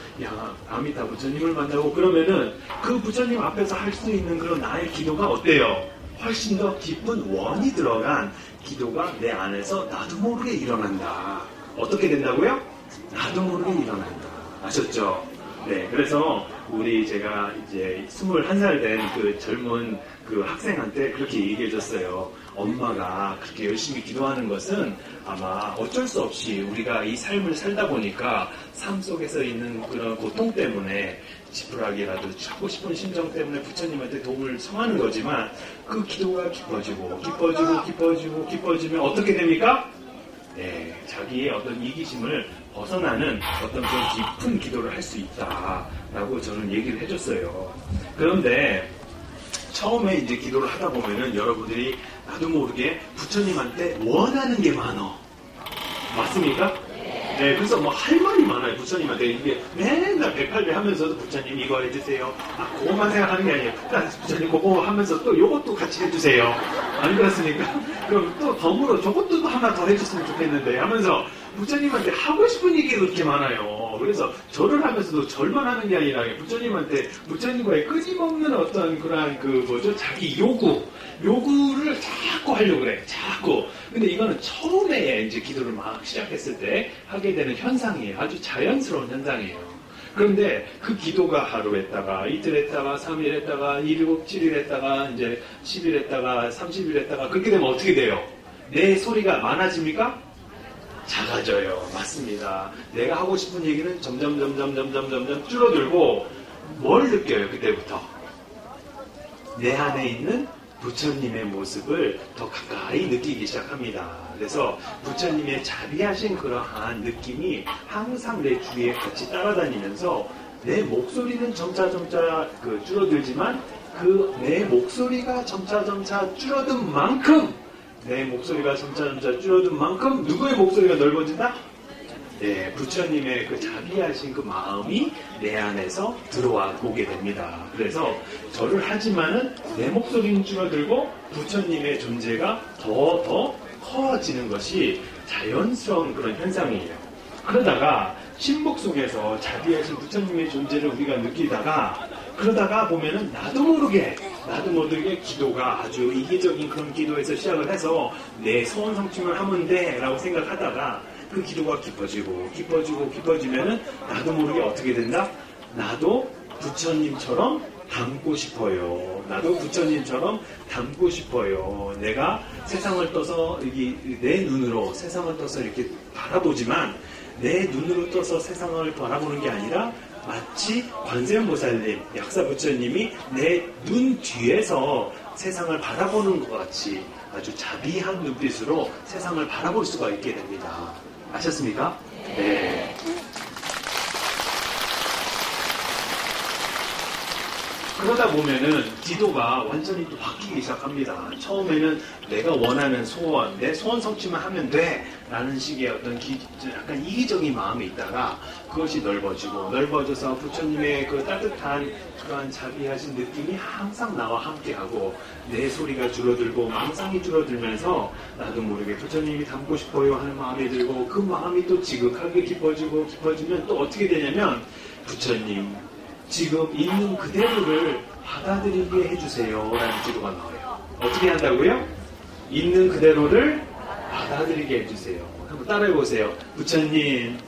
아미타 부처님을 만나고, 그러면은 그 부처님 앞에서 할 수 있는 그런 나의 기도가 어때요? 훨씬 더 깊은 원이 들어간 기도가 내 안에서 나도 모르게 일어난다. 어떻게 된다고요? 나도 모르게 일어난다. 아셨죠? 네, 그래서 제가 이제 21살 된 그 젊은 그 학생한테 그렇게 얘기해 줬어요. 엄마가 그렇게 열심히 기도하는 것은 아마 어쩔 수 없이 우리가 이 삶을 살다 보니까 삶 속에서 있는 그런 고통 때문에 지푸라기라도 찾고 싶은 심정 때문에 부처님한테 도움을 청하는 거지만, 그 기도가 깊어지면 어떻게 됩니까? 네, 자기의 어떤 이기심을 벗어나는 어떤 그런 깊은 기도를 할 수 있다라고 저는 얘기를 해줬어요. 그런데 처음에 이제 기도를 하다 보면은 여러분들이 나도 모르게 부처님한테 원하는 게 많어. 맞습니까? 네, 그래서 뭐 할 말이 많아요, 부처님한테. 이게 맨날 108배 하면서도 부처님 이거 해주세요. 그것만 생각하는 게 아니에요. 부처님 그거 하면서 또 요것도 같이 해주세요. 안 그렇습니까? 그럼 또 덤으로 저것도 하나 더 해줬으면 좋겠는데 하면서 부처님한테 하고 싶은 얘기가 그렇게 많아요. 그래서 절을 하면서도 절만 하는 게 아니라 부처님과의 끊임없는 어떤 그러한 자기 요구를 자꾸 하려고 그래. 자꾸. 근데 이거는 처음에 이제 기도를 막 시작했을 때 하게 되는 현상이에요. 아주 자연스러운 현상이에요. 그런데 그 기도가 하루 했다가, 이틀 했다가, 3일 했다가, 7일 했다가, 이제 10일 했다가, 30일 했다가, 그렇게 되면 어떻게 돼요? 내 소리가 많아집니까? 작아져요. 맞습니다. 내가 하고 싶은 얘기는 점점 줄어들고, 뭘 느껴요, 그때부터? 내 안에 있는 부처님의 모습을 더 가까이 느끼기 시작합니다. 그래서 부처님의 자비하신 그러한 느낌이 항상 내 주위에 같이 따라다니면서, 내 목소리는 점차 줄어들지만 내 목소리가 점차 줄어든 만큼 누구의 목소리가 넓어진다? 네, 부처님의 그 자비하신 그 마음이 내 안에서 들어와 보게 됩니다. 그래서 절을 하지만은 내 목소리는 줄어들고 부처님의 존재가 더 커지는 것이 자연스러운 그런 현상이에요. 그러다가 신복 속에서 자비하신 부처님의 존재를 우리가 느끼다가 그러다가 보면은 나도 모르게 기도가 아주 이기적인 그런 기도에서 시작을 해서 내 소원 성취만 하면 돼 라고 생각하다가 그 기도가 깊어지면은 나도 모르게 어떻게 된다? 나도 부처님처럼 닮고 싶어요. 내가 세상을 떠서 내 눈으로 세상을 떠서 이렇게 바라보지만 내 눈으로 떠서 세상을 바라보는 게 아니라 마치 관세음보살님, 약사부처님이 내 눈 뒤에서 세상을 바라보는 것 같이 아주 자비한 눈빛으로 세상을 바라볼 수가 있게 됩니다. 아셨습니까? 네. 그러다 보면은 기도가 완전히 또 바뀌기 시작합니다. 처음에는 내가 원하는 소원, 내 소원 성취만 하면 돼 라는 식의 어떤 약간 이기적인 마음이 있다가 그것이 넓어져서 부처님의 그 따뜻한 그러한 자비하신 느낌이 항상 나와 함께하고 내 소리가 줄어들고 망상이 줄어들면서 나도 모르게 부처님이 닮고 싶어요 하는 마음이 들고 그 마음이 또 지극하게 깊어지면 또 어떻게 되냐면 부처님 지금 있는 그대로를 받아들이게 해주세요 라는 기도가 나와요. 어떻게 한다고요? 있는 그대로를 받아들이게 해주세요. 한번 따라해보세요. 부처님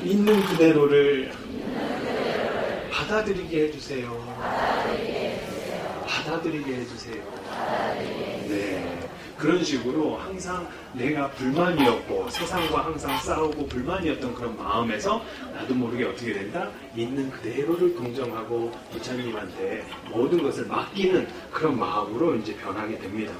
있는 그대로를 받아들이게 해주세요. 받아들이게 해주세요. 네. 그런 식으로 항상 내가 불만이었고 세상과 항상 싸우고 불만이었던 그런 마음에서 나도 모르게 어떻게 된다? 있는 그대로를 동정하고 부처님한테 모든 것을 맡기는 그런 마음으로 이제 변하게 됩니다.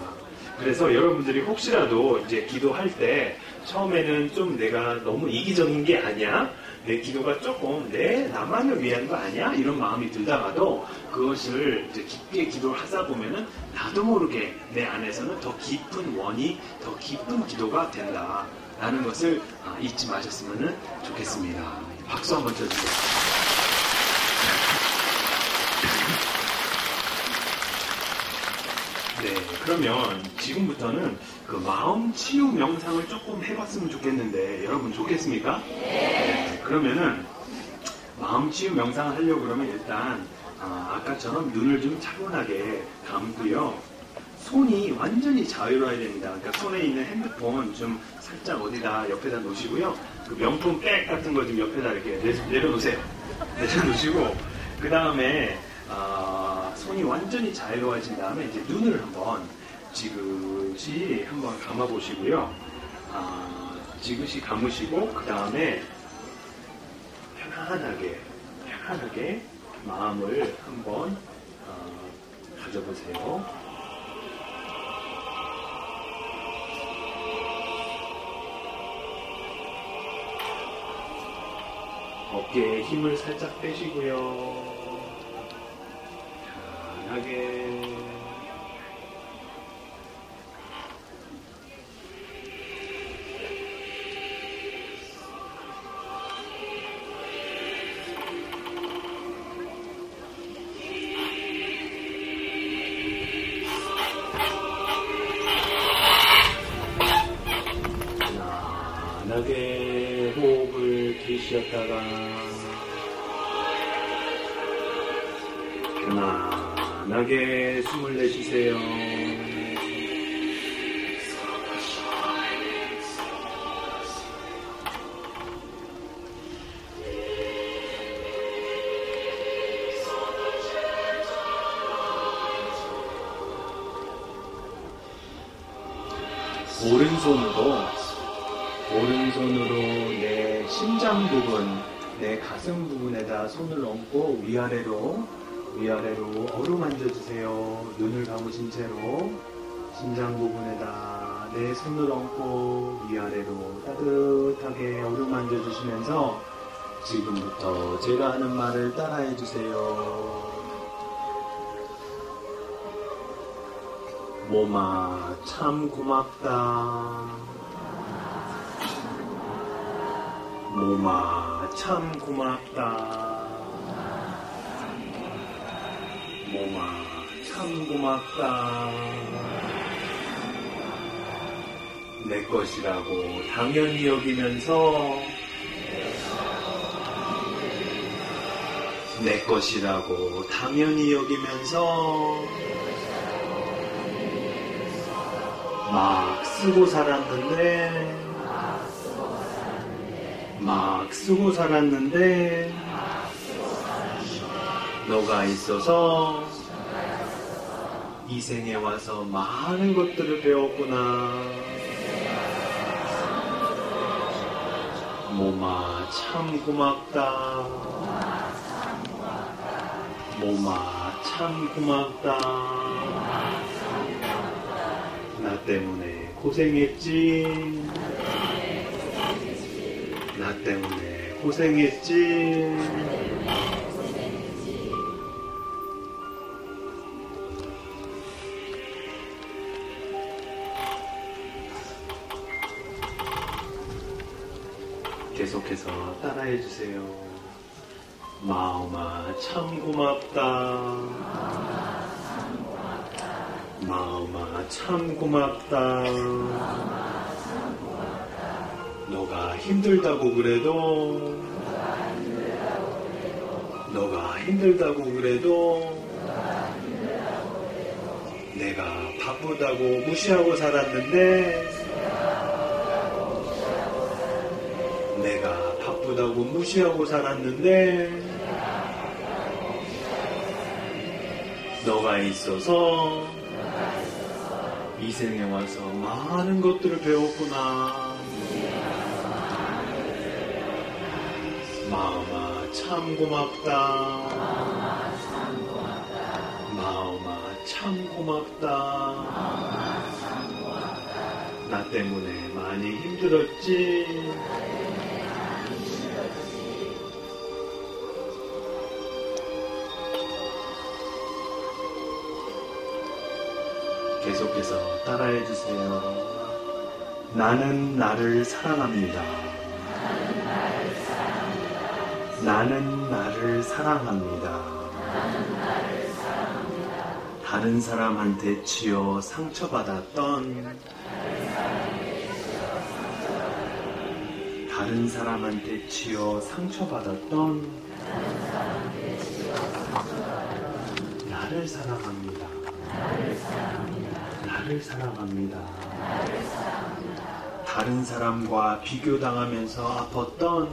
그래서 여러분들이 혹시라도 이제 기도할 때 처음에는 좀 내가 너무 이기적인 게 아니야? 내 기도가 조금 나만을 위한 거 아니야? 이런 마음이 들다가도 그것을 이제 깊게 기도를 하다 보면은 나도 모르게 내 안에서는 더 깊은 원이, 더 깊은 기도가 된다라는 것을 잊지 마셨으면 좋겠습니다. 박수 한번 쳐주세요. 네, 그러면 지금부터는 그 마음 치유 명상을 조금 해봤으면 좋겠는데 여러분 좋겠습니까? 네. 그러면은 마음 치유 명상을 하려고 그러면 일단 아까처럼 눈을 좀 차분하게 감고요. 손이 완전히 자유로워야 됩니다. 그러니까 손에 있는 핸드폰 좀 살짝 어디다 옆에다 놓으시고요. 그 명품 백 같은 거 좀 옆에다 이렇게 내려놓으세요. 내려놓으시고 그 다음에 손이 완전히 자유로워진 다음에 이제 눈을 한번 지그시 한번 감아보시고요. 지그시 감으시고 그 다음에 편안하게 마음을 한번 가져보세요. 어깨에 힘을 살짝 빼시고요. 편하게 편안하게 호흡을 들이쉬었다가 편안하게 숨을 내쉬세요. 오른손으로 내 심장 부분, 내 가슴 부분에다 손을 얹고 위아래로 어루만져주세요. 눈을 감으신 채로 심장 부분에다 내 손을 얹고 위아래로 따뜻하게 어루만져주시면서 지금부터 제가 하는 말을 따라해주세요. 몸아 참 고맙다. 몸아 참 고맙다. 몸아 참 고맙다. 내 것이라고 당연히 여기면서 내 것이라고 당연히 여기면서 막 쓰고 살았는데 너가 있어서 이 생에 와서 많은 것들을 배웠구나. 몸아 참 고맙다. 몸아 참 고맙다. 나 때문에 고생했지. 나 때문에 고생했지. 계속해서 따라해주세요. 마음아 참 고맙다. 마음아 참 고맙다. 너가 힘들다고 그래도 내가 바쁘다고 무시하고 살았는데 너가 있어서 이 생에 와서 많은 것들을 배웠구나. 마음아 참 고맙다. 마음아 참 고맙다. 나 때문에 많이 힘들었지. 계속해서 따라해주세요. 나는 나를 사랑합니다. 나는 나를 사랑합니다. 다른 사람한테 치여 상처받았던 나를 사랑합니다. 다른 사람과 비교당하면서 아팠던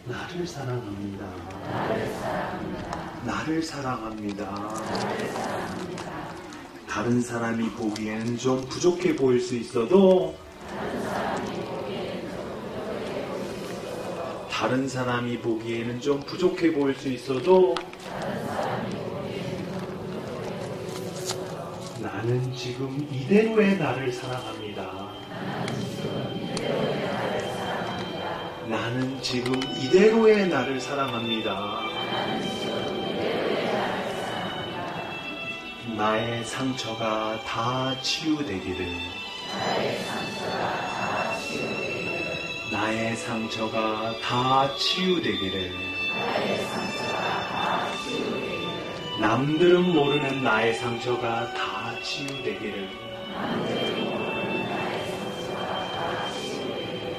나를 사랑합니다. 다른 사람이 보기에는 좀 부족해 보일 수 있어도 나는 지금 이대로의 나를 사랑합니다. 나는 지금 이대로의 나를 사랑합니다. 나의 상처가 다 치유되기를. 나의 상처가 다 치유되기를. 남들은 모르는 나의 상처가 다 치유되기를.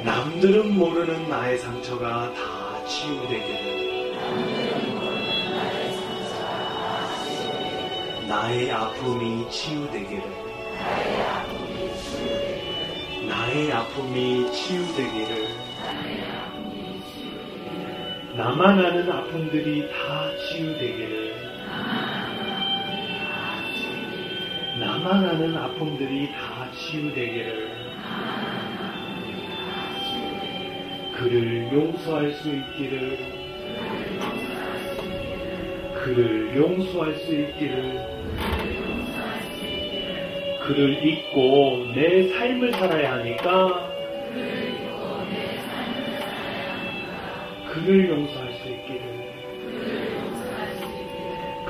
남들은 모르는 나의 상처가 다 치유되기를. 나의 아픔이 치유되기를. 나의 아픔이 치유되기를. 나만 아는 아픔들이 다 치유되기를. 나만 아는 아픔들이 다 치유되기를. 그를 용서할 수 있기를. 그를 용서할 수 있기를. 그를 잊고 내 삶을 살아야 하니까 그를 용서할 수 있기를.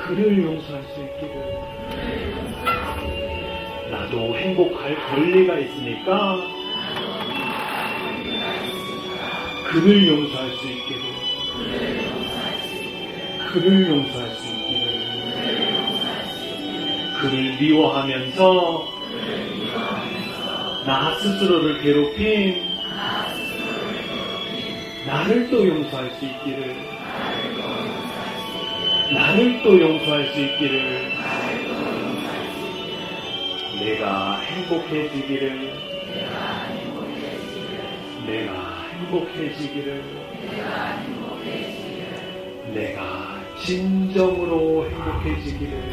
그를 용서할 수 있기를. 나도 행복할 권리가 있으니까 그를 용서할 수 있기를. 그를 용서할 수 있기를. 그를 미워하면서 나 스스로를 괴롭힌 나를 또 용서할 수 있기를. 나를 또 용서할 수 있기를. 내가 행복해지기를. 내가 행복해지기를. 내가 진정으로 행복해지기를.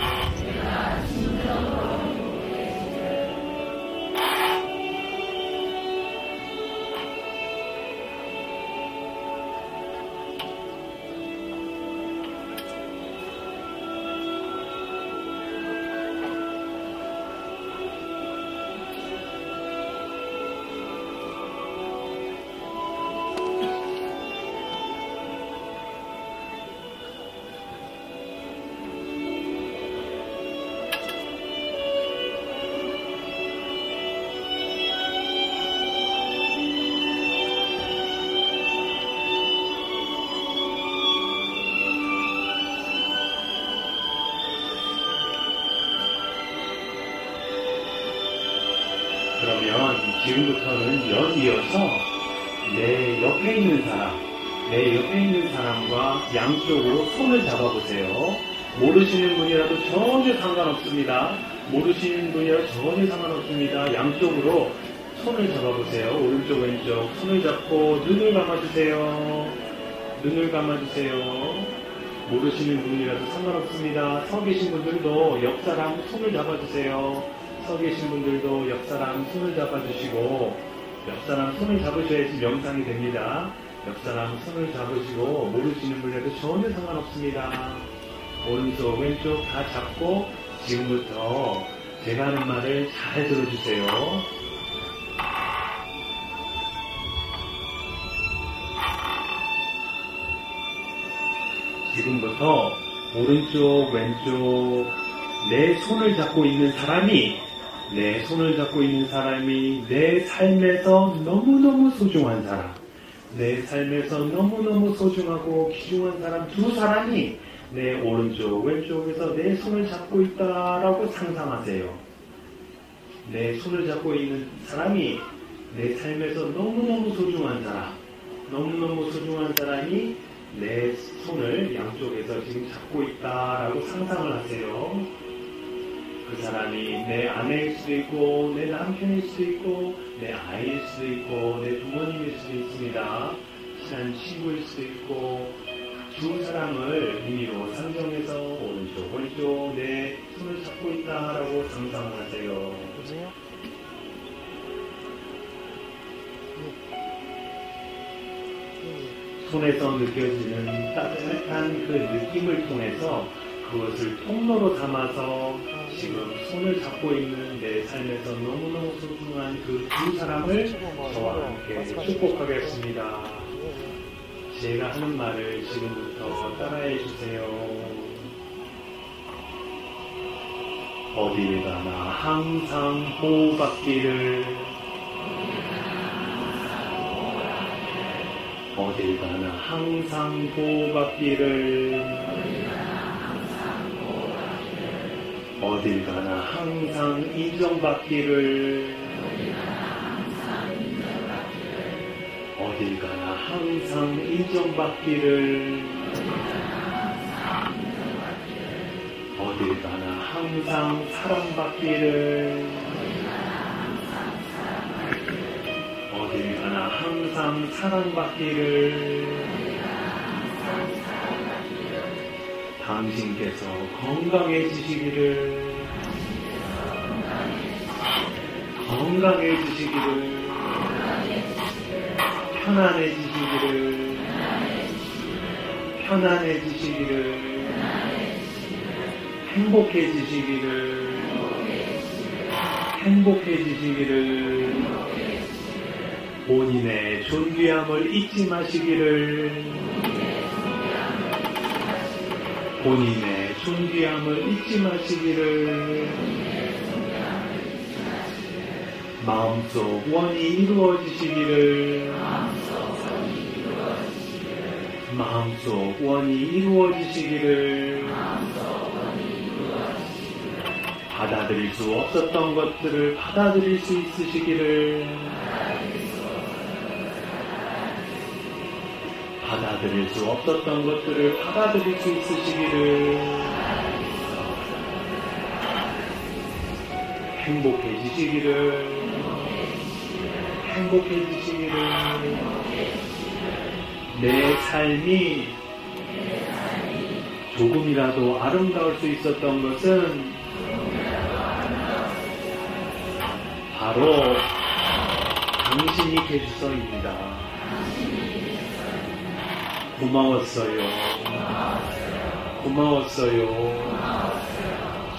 그러면 지금부터는 이어서 내 옆에 있는 사람과 양쪽으로 손을 잡아보세요. 모르시는 분이라도 전혀 상관없습니다. 모르시는 분이라도 전혀 상관없습니다. 양쪽으로 손을 잡아보세요. 오른쪽 왼쪽 손을 잡고 눈을 감아주세요. 눈을 감아주세요. 모르시는 분이라도 상관없습니다. 서 계신 분들도 옆 사람 손을 잡아주세요. 서 계신 분들도 옆 사람 손을 잡아주시고, 옆 사람 손을 잡으셔야지 명상이 됩니다. 옆 사람 손을 잡으시고, 모르시는 분이라도 전혀 상관없습니다. 오른쪽 왼쪽 다 잡고 지금부터 제가 하는 말을 잘 들어주세요. 지금부터 오른쪽 왼쪽 내 손을 잡고 있는 사람이 내 삶에서 너무너무 소중한 사람, 내 삶에서 너무너무 소중하고 귀중한 사람 두 사람이 내 오른쪽 왼쪽에서 내 손을 잡고 있다라고 상상하세요. 내 손을 잡고 있는 사람이 내 삶에서 너무너무 소중한 사람이 내 손을 양쪽에서 지금 잡고 있다라고 상상을 하세요. 그 사람이 내 아내일 수도 있고, 내 남편일 수도 있고, 내 아이일 수도 있고, 내 부모님일 수도 있습니다. 친한 친구일 수도 있고, 두 사람을 의미로 상정해서 오른쪽, 왼쪽 내 손을 잡고 있다라고 상상을 하세요. 보세요. 손에서 느껴지는 따뜻한 그 느낌을 통해서 그것을 통로로 삼아서 지금 손을 잡고 있는 내 삶에서 너무너무 소중한 그 두 사람을 저와 함께 축복하겠습니다. 제가 하는 말을 지금부터 따라해 주세요. 어딜 가나 항상 보호받기를, 어딜 가나 항상 보호받기를, 어딜 가나 항상 인정받기를, 어딜 가나 항상 인정받기를, 어딜 가나 항상 사랑받기를, 어딜 가나 항상 사랑받기를, 당신께서 건강해지시기를, 편안해지시기를, 행복해지시기를, 본인의 존귀함을 잊지 마시기를, 본인의 존귀함을 잊지 마시기를. 마음속 원이 이루어지시기를. 마음속 원이 이루어지시기를. 받아들일 수 없었던 것들을 받아들일 수 있으시기를. 받아들일 수 없었던 것들을 받아들일 수 있으시기를. 행복해지시기를. 행복해지시기를. 내 삶이 조금이라도 아름다울 수 있었던 것은 바로 당신이 계셔서입니다. 고마웠어요. 고마웠어요.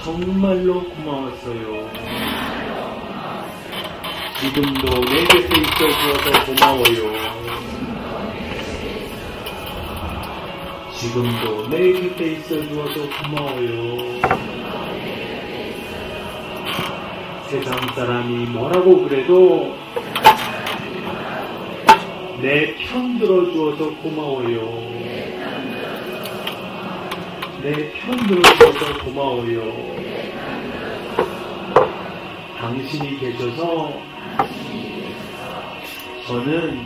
정말로 고마웠어요. 지금도 내 곁에 있어주어서 고마워요. 지금도 내 곁에 있어주어서 고마워요. 세상 사람이 뭐라고 그래도 내 편 들어주어서 고마워요. 내 편 들어주어서 고마워요. 당신이 계셔서 저는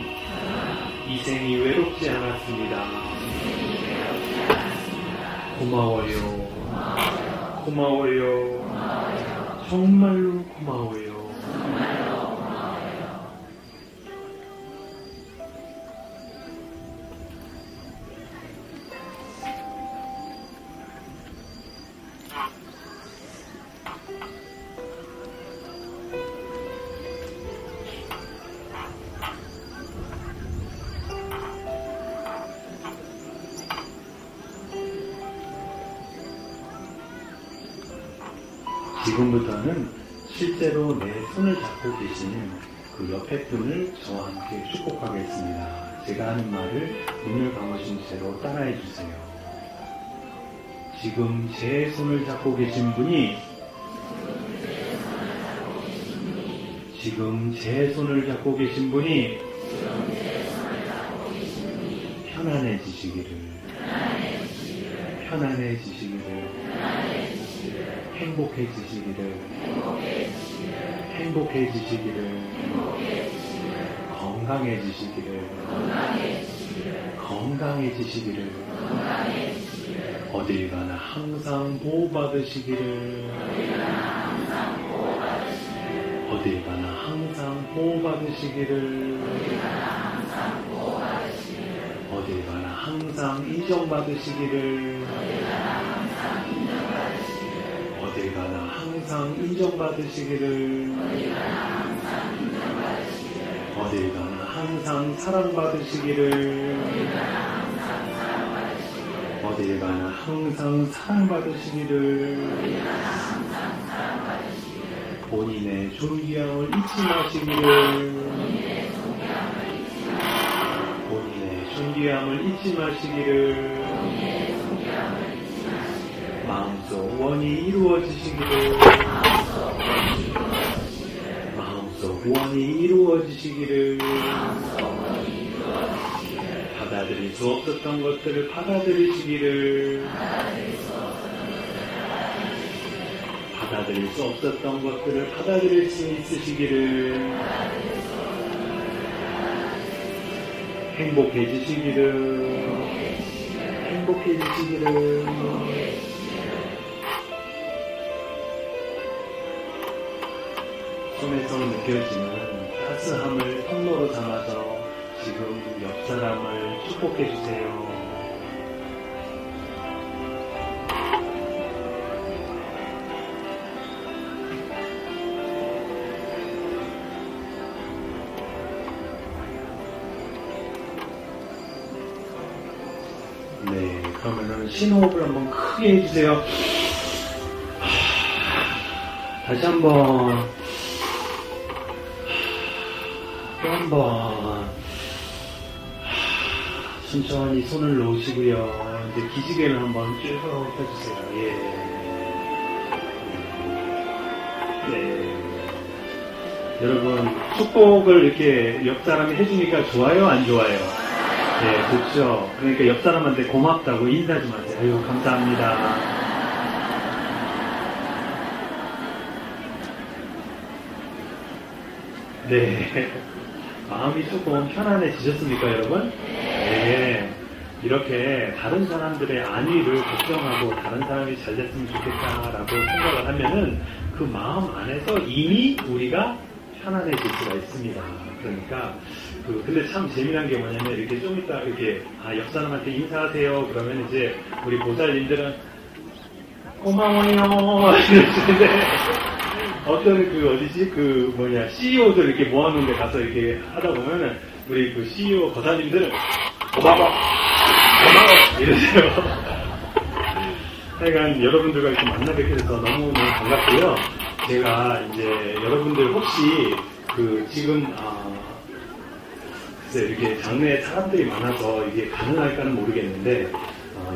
이 생이 외롭지 않았습니다. 고마워요. 고마워요. 정말로 고마워요. 지금부터는 실제로 내 손을 잡고 계신 그 옆에 분을 저와 함께 축복하겠습니다. 제가 하는 말을 눈을 감으신 채로 따라해 주세요. 지금 제 손을 잡고 계신 분이 지금 제 손을 잡고 계신 분이 편안해지시기를 편안해지시기를 행복해지시기를 행복해지시기를 건강해지시기를 건강해지시기를 어딜 가나 항상 보호받으시기를 어딜 가나 항상 보호받으시기를 어딜 가나 항상 인정받으시기를 어딜 가나 항상 인정받으시기를 어딜 가나 항상 사랑받으시기를 어딜 가나 항상 사랑받으시기를 본인의 존귀함을 잊지 마시기를 본인의 존귀함을 잊지 마시기를 마음속 원이 이루어지시기를 마음속 원이 이루어지시기를 받아들일 수 없었던 것들을 받아들이시기를 받아들일 수 없었던 것들을 받아들일 수 있으시기를 행복해지시기를 행복해지시기를 손에서 느껴지는 따스함을 통로로 삼아서 지금 옆 사람을 축복해주세요. 네, 그러면은 심호흡을 한번 크게 해주세요. 다시 한번 또 한번 천천히 손을 놓으시고요. 이제 기지개를 한번 쭉 펴주세요. 예. 네. 여러분, 축복을 이렇게 옆 사람이 해주니까 좋아요, 안 좋아요? 네, 좋죠. 그러니까 옆 사람한테 고맙다고 인사 좀 하세요. 아유, 감사합니다. 네. 마음이 조금 편안해지셨습니까, 여러분? 네. 이렇게 다른 사람들의 안위를 걱정하고 다른 사람이 잘 됐으면 좋겠다라고 생각을 하면은 그 마음 안에서 이미 우리가 편안해질 수가 있습니다. 그러니까 근데 참 재미난 게 뭐냐면 이렇게 좀 이따 이렇게 옆 사람한테 인사하세요. 그러면 이제 우리 보살님들은 고마워요 이러시는데 어떤 CEO들 이렇게 모아놓은 데 가서 이렇게 하다 보면은 우리 그 CEO 거사님들은 고마워 이러세요. 하여간 여러분들과 이렇게 만나 뵙게 돼서 너무너무 반갑고요. 제가 이제 여러분들 혹시 지금 글쎄 이렇게 장내에 사람들이 많아서 이게 가능할까는 모르겠는데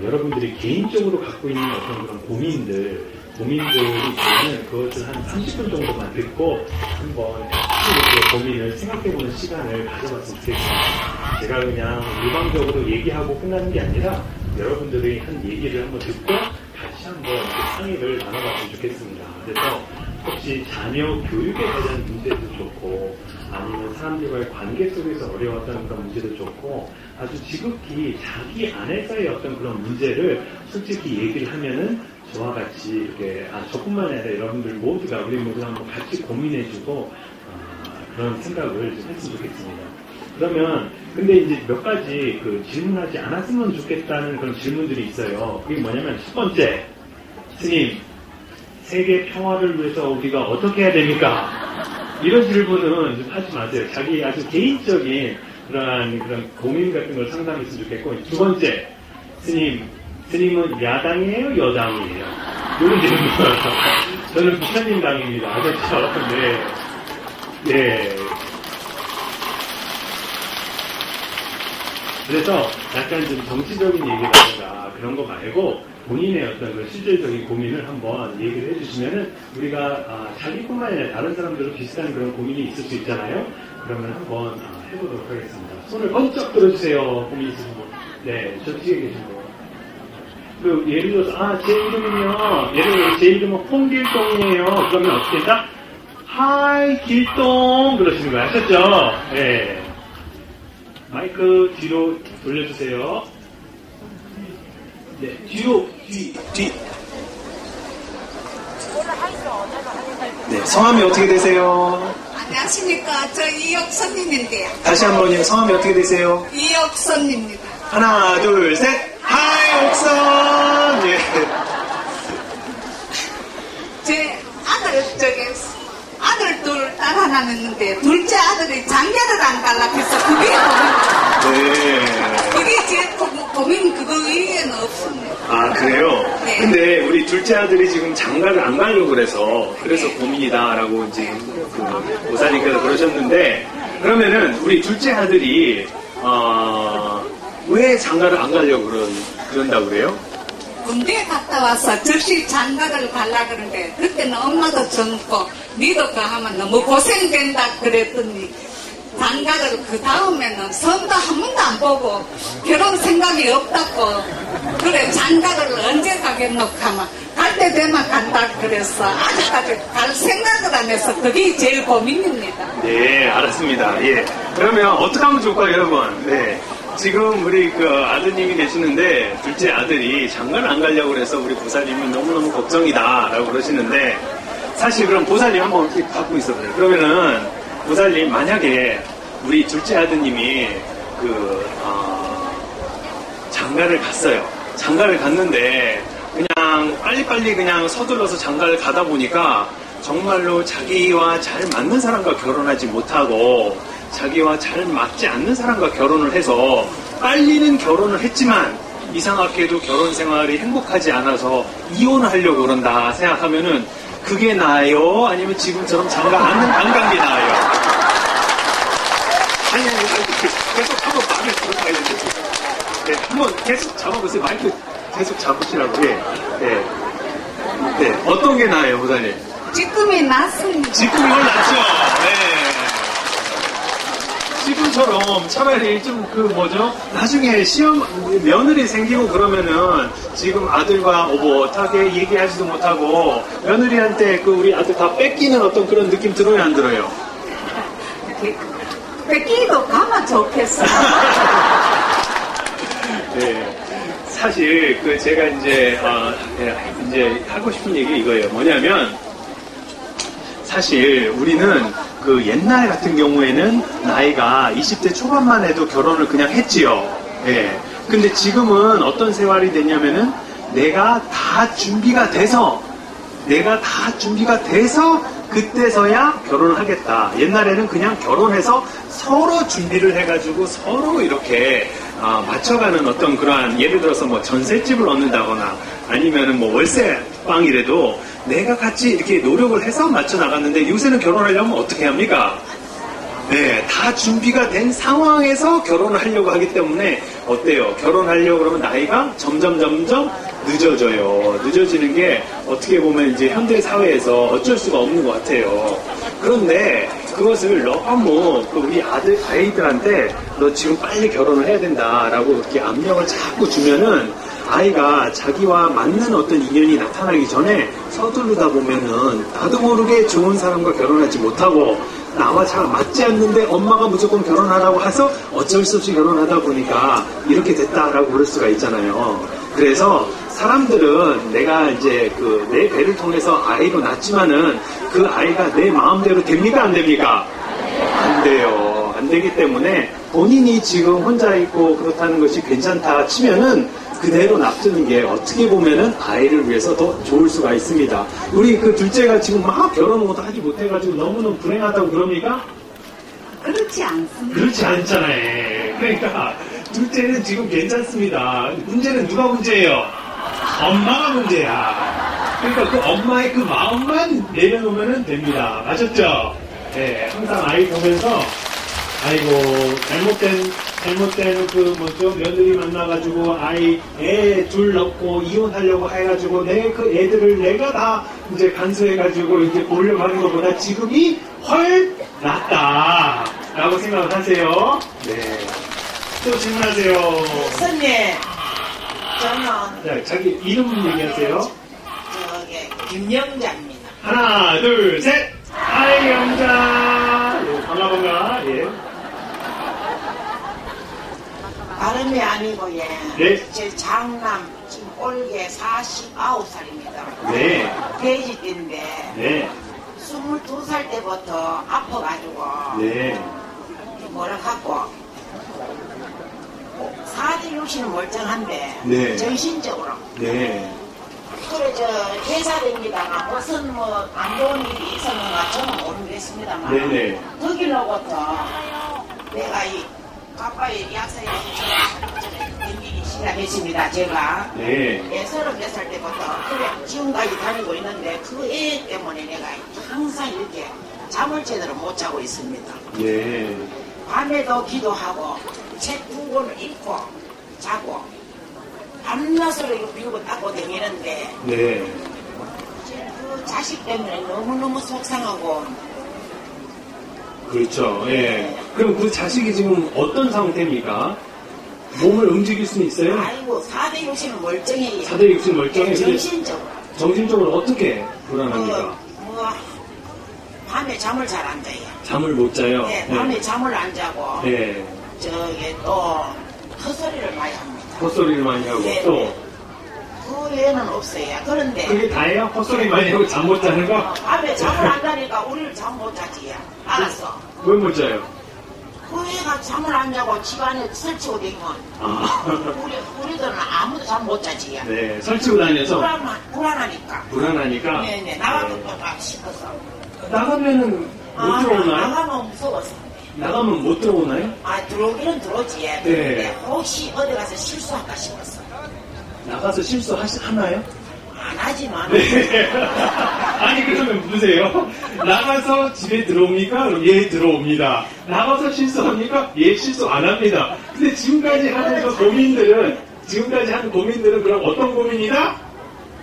여러분들이 개인적으로 갖고 있는 어떤 그런 고민들이 있으면 그것을 한 30분 정도만 듣고 한번 같이 이렇게 고민을 생각해보는 시간을 가져봤으면 좋겠습니다. 제가 그냥 일방적으로 얘기하고 끝나는 게 아니라 여러분들이 한 얘기를 한번 듣고 같이 한번 상의를 나눠봤으면 좋겠습니다. 그래서 혹시 자녀 교육에 대한 문제도 좋고 아니면 사람들과의 관계 속에서 어려웠던 그런 문제도 좋고 아주 지극히 자기 안에서의 어떤 그런 문제를 솔직히 얘기를 하면은 저와 같이 이렇게 저뿐만 아니라 여러분들 모두가 우리 모두가 한번 같이 고민해주고 그런 생각을 좀 했으면 좋겠습니다. 그러면 근데 이제 몇 가지 질문하지 않았으면 좋겠다는 그런 질문들이 있어요. 그게 뭐냐면 첫 번째, 스님 세계 평화를 위해서 우리가 어떻게 해야 됩니까? 이런 질문은 좀 하지 마세요. 자기 아주 개인적인 그런 고민 같은 걸 상담했으면 좋겠고, 두 번째, 스님은 야당이에요, 여당이에요? 이런 질문. 저는 부처님 당입니다. 아셨죠? 네. 네. 그래서 약간 좀 정치적인 얘기라든가 그런 거 말고 본인의 어떤 그 실질적인 고민을 한번 얘기를 해주시면은 우리가 자기뿐만 아니라 다른 사람들도 비슷한 그런 고민이 있을 수 있잖아요. 그러면 한번 해보도록 하겠습니다. 손을 번쩍 들어주세요. 고민 있으신 분. 네, 저 뒤에 계신 분. 예를 들어서 제 이름은요. 예를 들어서 제 이름은 홍길동이에요. 그러면 어떻게 된다? 하이 길동 그러시는 거 아셨죠? 네. 마이크 뒤로 돌려주세요. 네, 뒤로, 뒤. 네, 성함이 어떻게 되세요? 안녕하십니까. 저 이혁선님인데요. 다시 한 번요. 성함이 어떻게 되세요? 이혁선입니다. 하나, 둘, 셋. 하이, 옥선! 예. 제 아들 둘, 딸 하나 있는데, 둘째 아들이 장가를 안 갈라 해서 그게 고민. 네. 그게 제 고민 그거 외에는 없습니다. 그래요? 네. 근데 우리 둘째 아들이 지금 장가를 안 가려고 그래서 고민이다라고 지금 보살님께서 그러셨는데, 그러면은 우리 둘째 아들이, 왜 장가를 안 가려고 그런다고 그래요? 군대에 갔다 와서 즉시 장가를 가려고 그러는데, 그때는 엄마도 젊고, 니도 그 하면 너무 고생된다 그랬더니, 장가를 그 다음에는 성도 한 번도 안 보고, 결혼 생각이 없다고, 그래, 장가를 언제 가겠노 하면, 갈 때 되면 간다 그래서, 아직까지 갈 생각을 안 해서, 그게 제일 고민입니다. 네, 알았습니다. 예. 그러면 어떻게 하면 좋을까요, 여러분? 네. 지금 우리 아드님이 계시는데 둘째 아들이 장가를 안 가려고 그래서 우리 보살님은 너무너무 걱정이다라고 그러시는데 사실 그럼 보살님 한번 이렇게 갖고 있어봐요. 그러면은 보살님 만약에 우리 둘째 아드님이 장가를 갔어요. 장가를 갔는데 그냥 빨리빨리 그냥 서둘러서 장가를 가다 보니까 정말로 자기와 잘 맞는 사람과 결혼하지 못하고 자기와 잘 맞지 않는 사람과 결혼을 해서 빨리는 결혼을 했지만 이상하게도 결혼 생활이 행복하지 않아서 이혼을 하려고 그런다 생각하면은 그게 나아요? 아니면 지금처럼 장가 안 간 게 나아요? 아니, 계속 한번 말을 들어봐야 되는데. 네, 한번 계속 잡아보세요. 마이크 계속 잡으시라고. 예. 네. 네. 어떤 게 나아요, 보다님? 지금이 낫습니다. 지금 이걸 낫죠? 네. 지금처럼 차라리 좀 나중에 시험, 며느리 생기고 그러면은 지금 아들과 오붓하게 얘기하지도 못하고 며느리한테 우리 아들 다 뺏기는 어떤 그런 느낌 들어요, 안 들어요? 뺏기도 가면 좋겠어. 네. 사실, 제가 이제 하고 싶은 얘기 이거예요. 뭐냐면, 사실 우리는 옛날 같은 경우에는 나이가 20대 초반만 해도 결혼을 그냥 했지요. 예. 근데 지금은 어떤 생활이 됐냐면은 내가 다 준비가 돼서 그때서야 결혼을 하겠다. 옛날에는 그냥 결혼해서 서로 준비를 해가지고 서로 이렇게 맞춰가는 어떤 그러한, 예를 들어서 뭐 전셋집을 얻는다거나 아니면은 뭐 월세방이라도 내가 같이 이렇게 노력을 해서 맞춰 나갔는데, 요새는 결혼하려면 어떻게 합니까? 네, 다 준비가 된 상황에서 결혼을 하려고 하기 때문에 어때요? 결혼하려고 그러면 나이가 점점 늦어져요. 늦어지는 게 어떻게 보면 이제 현대 사회에서 어쩔 수가 없는 것 같아요. 그런데 그것을 너무 우리 아이들한테 너 지금 빨리 결혼을 해야 된다라고 이렇게 압력을 자꾸 주면은 아이가 자기와 맞는 어떤 인연이 나타나기 전에 서두르다 보면은 나도 모르게 좋은 사람과 결혼하지 못하고 나와 잘 맞지 않는데 엄마가 무조건 결혼하라고 해서 어쩔 수 없이 결혼하다 보니까 이렇게 됐다라고 그럴 수가 있잖아요. 그래서 사람들은 내가 이제 내 배를 통해서 아이로 낳지만은 그 아이가 내 마음대로 됩니까? 안 됩니까? 안 돼요. 안 되기 때문에 본인이 지금 혼자 있고 그렇다는 것이 괜찮다 치면은 그대로 놔두는 게 어떻게 보면은 아이를 위해서 더 좋을 수가 있습니다. 우리 둘째가 지금 막 결혼을 하지 못해가지고 너무너무 불행하다고 그럽니까? 그렇지 않습니다. 그렇지 않잖아요. 그러니까 둘째는 지금 괜찮습니다. 문제는 누가 문제예요? 엄마가 문제야. 그러니까 그 엄마의 그 마음만 내려놓으면 됩니다. 아셨죠? 네, 항상 아이 보면서 아이고 잘못된 며느리 만나가지고 애 둘 낳고 이혼하려고 해가지고 그 애들을 내가 다 이제 간수해가지고 이제 보려고 하는 것보다 지금이 훨 낫다라고 생각을 하세요. 네. 또 질문하세요. 선생님, 저는 자, 자기 이름 얘기하세요. 김영자입니다. 하나, 둘, 셋. 아이 영자. 반가. 예. 다름이 아니고, 예. 네. 제 장남, 지금 올게 49살입니다. 네. 돼지띠인데, 네. 22살 때부터 아파가지고, 네. 뭐라 갖고, 4대 60은 멀쩡한데, 네. 정신적으로. 네. 그래, 회사 다니다가 무슨 안 좋은 일이 있었는가 저는 모르겠습니다만, 네네. 거기로부터 내가 가까이 약사에 연기기 시작했습니다. 제가 네. 30몇 때부터 그래 지금까지 다니고 있는데 그 애 때문에 내가 항상 이렇게 잠을 제대로 못 자고 있습니다. 네. 밤에도 기도하고 책 2권을 읽고 자고 밤낮으로 이거 빌고 닦고 다니는데 네. 그 자식 때문에 너무너무 속상하고. 그렇죠. 예. 그럼 그 자식이 지금 어떤 상태입니까? 몸을 움직일 수는 있어요? 아이고 4대 60은 멀쩡해요. 4대 60 멀쩡해. 정신적으로. 정신적으로 어떻게 불안합니까? 밤에 잠을 잘 안 자요. 잠을 못 자요? 네, 밤에 잠을 안 자고 네. 또 헛소리를 많이 합니다. 헛소리를 많이 하고 네, 또 네. 그 외에는 없어요. 그런데 그게 다예요? 헛소리 많이 하고 잠 못 자는 거? 밤에 잠을 안 자니까 우리를 잠 못 자지. 알았어. 왜 못 자요? 그 애가 잠을 안 자고 집안에 설치고 다니면 아. 우리들은 아무도 잠 못 자지. 네. 설치고 다녀서 불안하니까. 불안하니까 네네. 나가도 막 싶어서. 나가면은 못 들어오나요? 나가면 무서워서. 나가면 못 들어오나요? 들어오기는 들어오지. 네. 혹시 어디 가서 실수할까 싶었어. 나가서 실수하나요? 안 하지만. 네. 아니 그러면 보세요. 나가서 집에 들어옵니까? 그럼 예 들어옵니다. 나가서 실수합니까? 예 실수 안 합니다. 근데 지금까지 하면서 고민들은 지금까지 한 고민들은 그럼 어떤 고민이다?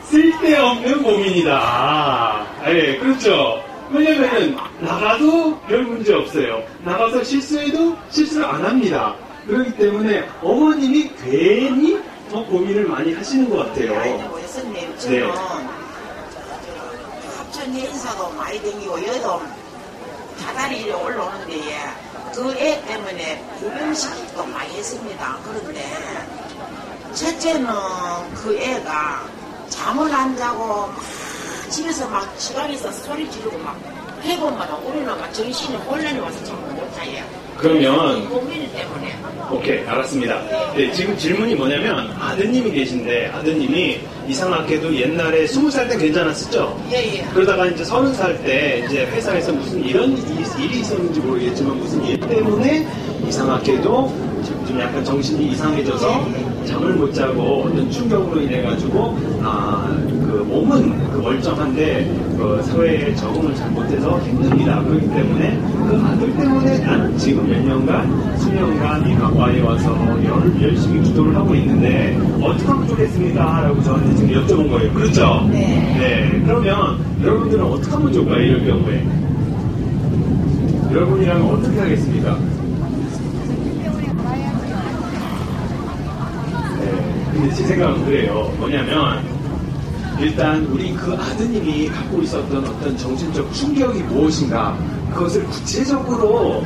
쓸데없는 고민이다. 예, 그렇죠. 왜냐면은 나가도 별 문제 없어요. 나가서 실수해도 실수를 안 합니다. 그렇기 때문에 어머님이 괜히 더 고민을 많이 하시는 것 같아요. 아이고, 예수님, 저는 네. 합천 인사도 많이 댕기고 여도 다달이 이리 올라오는데 그 애 때문에 구명시키기도 많이 했습니다. 그런데 첫째는 그 애가 잠을 안 자고 막 집에서 막 지방에서 소리 지르고 막 해보마다 우리는 막 정신이 혼란이 와서 잠을 못 자요. 그러면 고민 때문에. 오케이, 알았습니다. 네, 지금 질문이 뭐냐면 아드님이 계신데 아드님이 이상하게도 옛날에 20살 때 괜찮았었죠? 예. 그러다가 이제 30살 때 이제 회사에서 무슨 이런 일이 있었는지 모르겠지만 무슨 일 때문에 이상하게도 좀 약간 정신이 이상해져서 잠을 못 자고 어떤 충격으로 인해가지고 그 몸은 그 멀쩡한데 그 사회에 적응을 잘 못해서 힘듭니다. 그렇기 때문에 그 아들 때문에 난 지금 몇 년간 수년간 이 각과에 와서 열심히 기도를 하고 있는데 어떻게 하면 좋겠습니까? 라고 저한테 지금 여쭤본 거예요. 그렇죠? 네. 그러면 여러분들은 어떻게 하면 좋을까요? 이럴 경우에 여러분이라면 어떻게 하겠습니까? 근데 제 생각은 그래요. 뭐냐면 일단 우리 그 아드님이 갖고 있었던 어떤 정신적 충격이 무엇인가 그것을 구체적으로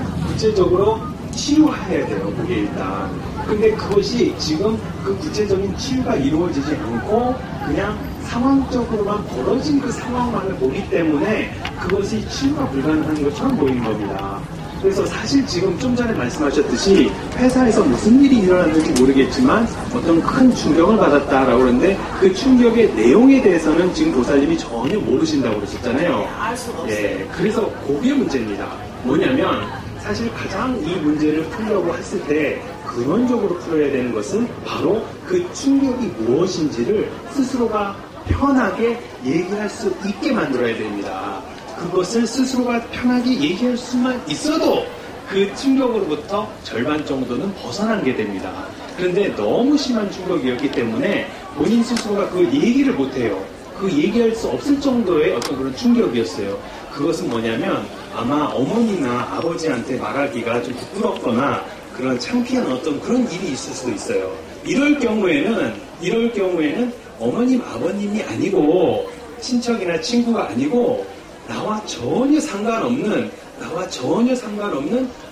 치유해야 돼요. 그게 일단. 근데 그것이 지금 그 구체적인 치유가 이루어지지 않고 그냥 상황적으로만 벌어진 그 상황만을 보기 때문에 그것이 치유가 불가능한 것처럼 보이는 겁니다. 그래서 사실 지금 좀 전에 말씀하셨듯이 회사에서 무슨 일이 일어났는지 모르겠지만 어떤 큰 충격을 받았다라고 그러는데 그 충격의 내용에 대해서는 지금 보살님이 전혀 모르신다고 그러셨잖아요. 알 수가 없어요. 예, 그래서 그게 문제입니다. 뭐냐면 사실 가장 이 문제를 풀려고 했을 때 근원적으로 풀어야 되는 것은 바로 그 충격이 무엇인지를 스스로가 편하게 얘기할 수 있게 만들어야 됩니다. 그것을 스스로가 편하게 얘기할 수만 있어도 그 충격으로부터 절반 정도는 벗어나게 됩니다. 그런데 너무 심한 충격이었기 때문에 본인 스스로가 그 얘기를 못해요. 그 얘기할 수 없을 정도의 어떤 그런 충격이었어요. 그것은 뭐냐면 아마 어머니나 아버지한테 말하기가 좀 부끄럽거나 그런 창피한 어떤 그런 일이 있을 수도 있어요. 이럴 경우에는 어머님, 아버님이 아니고 친척이나 친구가 아니고 나와 전혀 상관없는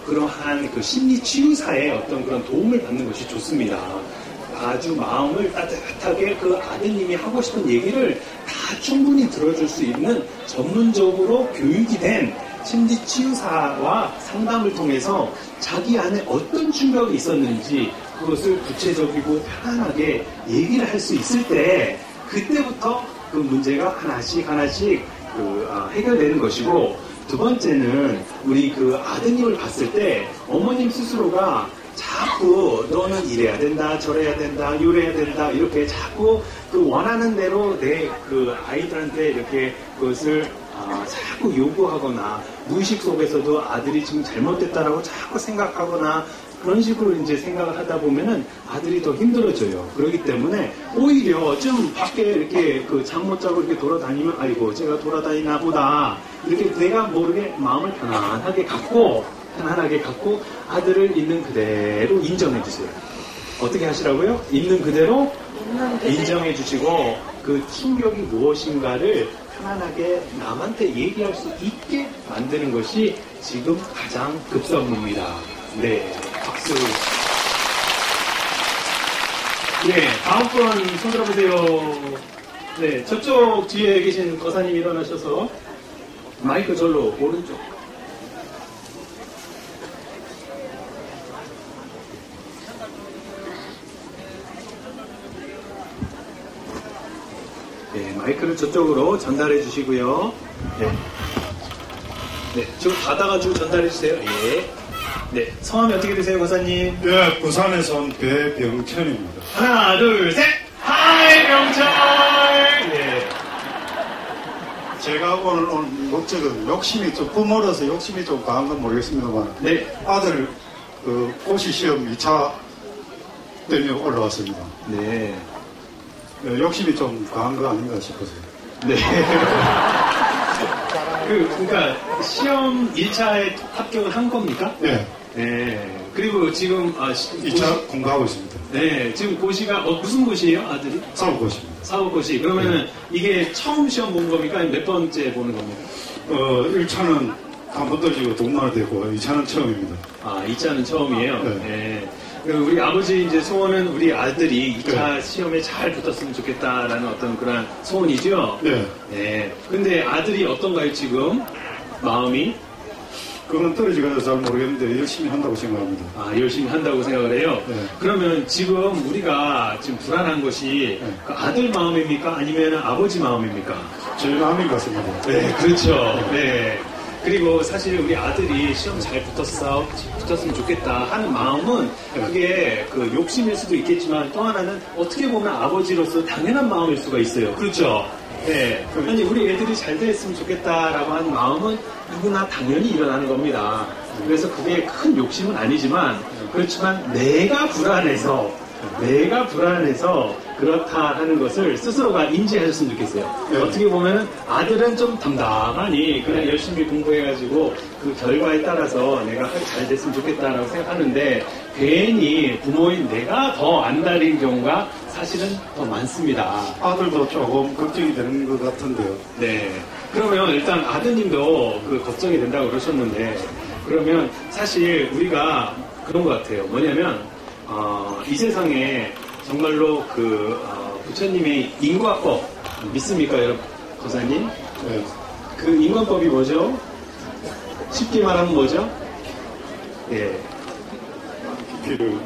그러한 그 심리 치유사의 어떤 그런 도움을 받는 것이 좋습니다. 아주 마음을 따뜻하게 그 아드님이 하고 싶은 얘기를 다 충분히 들어줄 수 있는 전문적으로 교육이 된 심리 치유사와 상담을 통해서 자기 안에 어떤 충격이 있었는지 그것을 구체적이고 편안하게 얘기를 할 수 있을 때 그때부터 그 문제가 하나씩 해결되는 것이고, 두 번째는 우리 그 아드님을 봤을 때 어머님 스스로가 자꾸 너는 이래야 된다, 저래야 된다, 요래야 된다 이렇게 자꾸 그 원하는 대로 내 그 아이들한테 이렇게 그것을 자꾸 요구하거나 무의식 속에서도 아들이 지금 잘못됐다라고 자꾸 생각하거나 그런 식으로 이제 생각을 하다 보면은 아들이 더 힘들어져요. 그렇기 때문에 오히려 좀 밖에 이렇게 그 잠 못 자고 이렇게 돌아다니면 아이고 제가 돌아다니나 보다 이렇게 내가 모르게 마음을 편안하게 갖고 아들을 있는 그대로 인정해 주세요. 어떻게 하시라고요? 있는 그대로 인정해 주시고 그 충격이 무엇인가를 편안하게 남한테 얘기할 수 있게 만드는 것이 지금 가장 급선무입니다. 네, 박수. 네, 다음 분 손 들어보세요. 네, 저쪽 뒤에 계신 거사님 일어나셔서 마이크 절로 오른쪽. 네, 마이크를 저쪽으로 전달해 주시고요. 네. 네, 지금 받아가지고 전달해 주세요. 예. 네, 성함이 어떻게 되세요, 거사님? 예, 부산에서 온 배병천입니다. 하나, 둘, 셋! 하이, 병철! 예. 제가 오늘 온 목적은 욕심이 좀 부모로서 욕심이 좀 강한 건 모르겠습니다만 네. 아들 그 고시 시험 2차 때문에 올라왔습니다. 네. 욕심이 좀 강한 거 아닌가 싶어서요. 네. 그러니까 시험 1차에 합격을 한 겁니까? 네. 네. 그리고 지금 2차 공부하고 있습니다. 네. 지금 고시가 무슨 고시예요, 아들이? 사법고시입니다. 사법고시. 그러면은 이게 처음 시험 본 겁니까? 아니면 몇 번째 보는 겁니까? 1차는 한 번 떨어지고 동마가 되고 2차는 처음입니다. 2차는 처음이에요? 네. 네. 그리고 우리 아버지 이제 소원은 우리 아들이 2차 시험에 잘 붙었으면 좋겠다라는 어떤 그런 소원이죠? 네. 네. 근데 아들이 어떤가요, 지금? 마음이? 그건 떨어지가 잘 모르겠는데 열심히 한다고 생각합니다. 열심히 한다고 생각을 해요? 네. 그러면 지금 우리가 지금 불안한 것이 네. 그 아들 마음입니까? 아니면 아버지 마음입니까? 제 마음인 것 같습니다. 네, 그렇죠. 네. 그리고 사실 우리 아들이 시험 잘 붙었으면 좋겠다 하는 마음은 그게 그 욕심일 수도 있겠지만 또 하나는 어떻게 보면 아버지로서 당연한 마음일 수가 있어요. 그렇죠? 네. 아니, 우리 애들이 잘 됐으면 좋겠다라고 하는 마음은 누구나 당연히 일어나는 겁니다. 그래서 그게 큰 욕심은 아니지만 그렇지만 내가 불안해서 그렇다 하는 것을 스스로가 인지하셨으면 좋겠어요. 네. 어떻게 보면 아들은 좀 담담하니 그냥 열심히 공부해가지고 그 결과에 따라서 내가 잘 됐으면 좋겠다라고 생각하는데 괜히 부모인 내가 더 안달인 경우가 사실은 더 많습니다. 아들도 조금 걱정이 되는 것 같은데요. 네. 그러면 일단 아드님도 그 걱정이 된다고 그러셨는데 그러면 사실 우리가 그런 것 같아요. 뭐냐면 이 세상에 정말로 부처님의 인과법 믿습니까, 여러분? 거사님? 네. 그 인과법이 뭐죠? 쉽게 말하면 뭐죠? 예. 깊이를.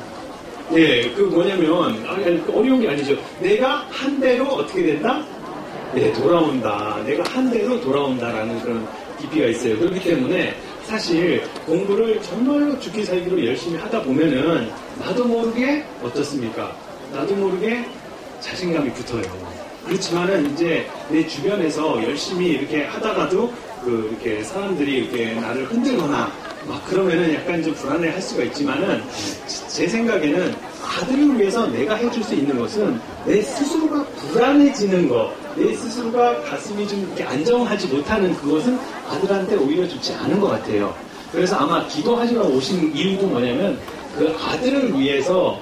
예, 그 뭐냐면, 어려운 게 아니죠. 내가 한 대로 어떻게 된다? 예, 돌아온다. 내가 한 대로 돌아온다라는 그런 깊이가 있어요. 그렇기 때문에 사실 공부를 정말로 죽기 살기로 열심히 하다 보면은 나도 모르게 어떻습니까? 나도 모르게 자신감이 붙어요. 그렇지만은 이제 내 주변에서 열심히 이렇게 하다가도 이렇게 사람들이 이렇게 나를 흔들거나 막 그러면은 약간 좀 불안해 할 수가 있지만은 제 생각에는 아들을 위해서 내가 해줄 수 있는 것은 내 스스로가 불안해지는 것, 내 스스로가 가슴이 좀 이렇게 안정하지 못하는 그것은 아들한테 오히려 좋지 않은 것 같아요. 그래서 아마 기도하시러 오신 이유도 뭐냐면 그 아들을 위해서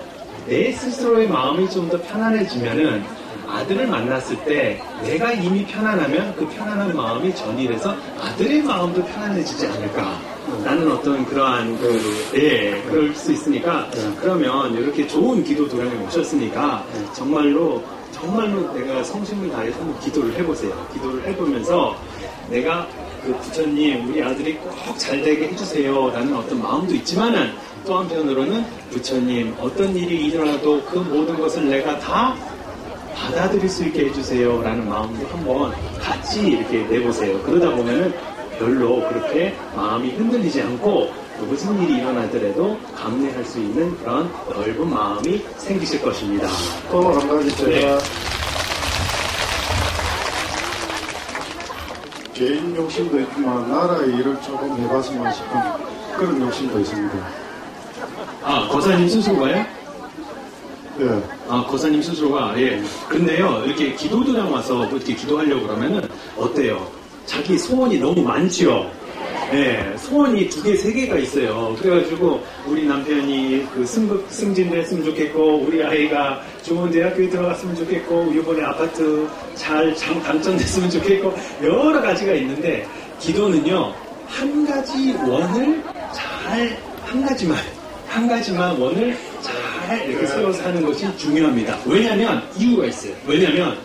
내 스스로의 마음이 좀 더 편안해지면은 아들을 만났을 때 내가 이미 편안하면 그 편안한 마음이 전이돼서 아들의 마음도 편안해지지 않을까. 라는 어떤 그러한 그럴 수 있으니까 그러면 이렇게 좋은 기도 도량에 모셨으니까 정말로 내가 성심을 다해서 한번 기도를 해보세요. 기도를 해보면서 내가 그 부처님 우리 아들이 꼭 잘 되게 해주세요 라는 어떤 마음도 있지만은 또 한편으로는 부처님 어떤 일이 일어나도 그 모든 것을 내가 다 받아들일 수 있게 해주세요 라는 마음도 한번 같이 이렇게 내보세요. 그러다 보면은 별로 그렇게 마음이 흔들리지 않고 무슨 일이 일어나더라도 감내할 수 있는 그런 넓은 마음이 생기실 것입니다. 또 한 가지 제가 개인 욕심도 있지만 나라의 일을 조금 해봤으면 싶은 그런 욕심도 있습니다. 거사님 스스로가요? 네. 거사님 스스로가, 예. 근데요, 이렇게 기도도량 와서 이렇게 기도하려고 그러면은 어때요? 자기 소원이 너무 많지요? 예, 소원이 2개, 3개가 있어요. 그래가지고, 우리 남편이 승진도 했으면 좋겠고, 우리 아이가 좋은 대학교에 들어갔으면 좋겠고, 이번에 아파트 잘 당첨됐으면 좋겠고, 여러 가지가 있는데, 기도는요, 한 가지만 원을 잘 이렇게 세워서 하는 것이 중요합니다. 왜냐면, 이유가 있어요. 왜냐면,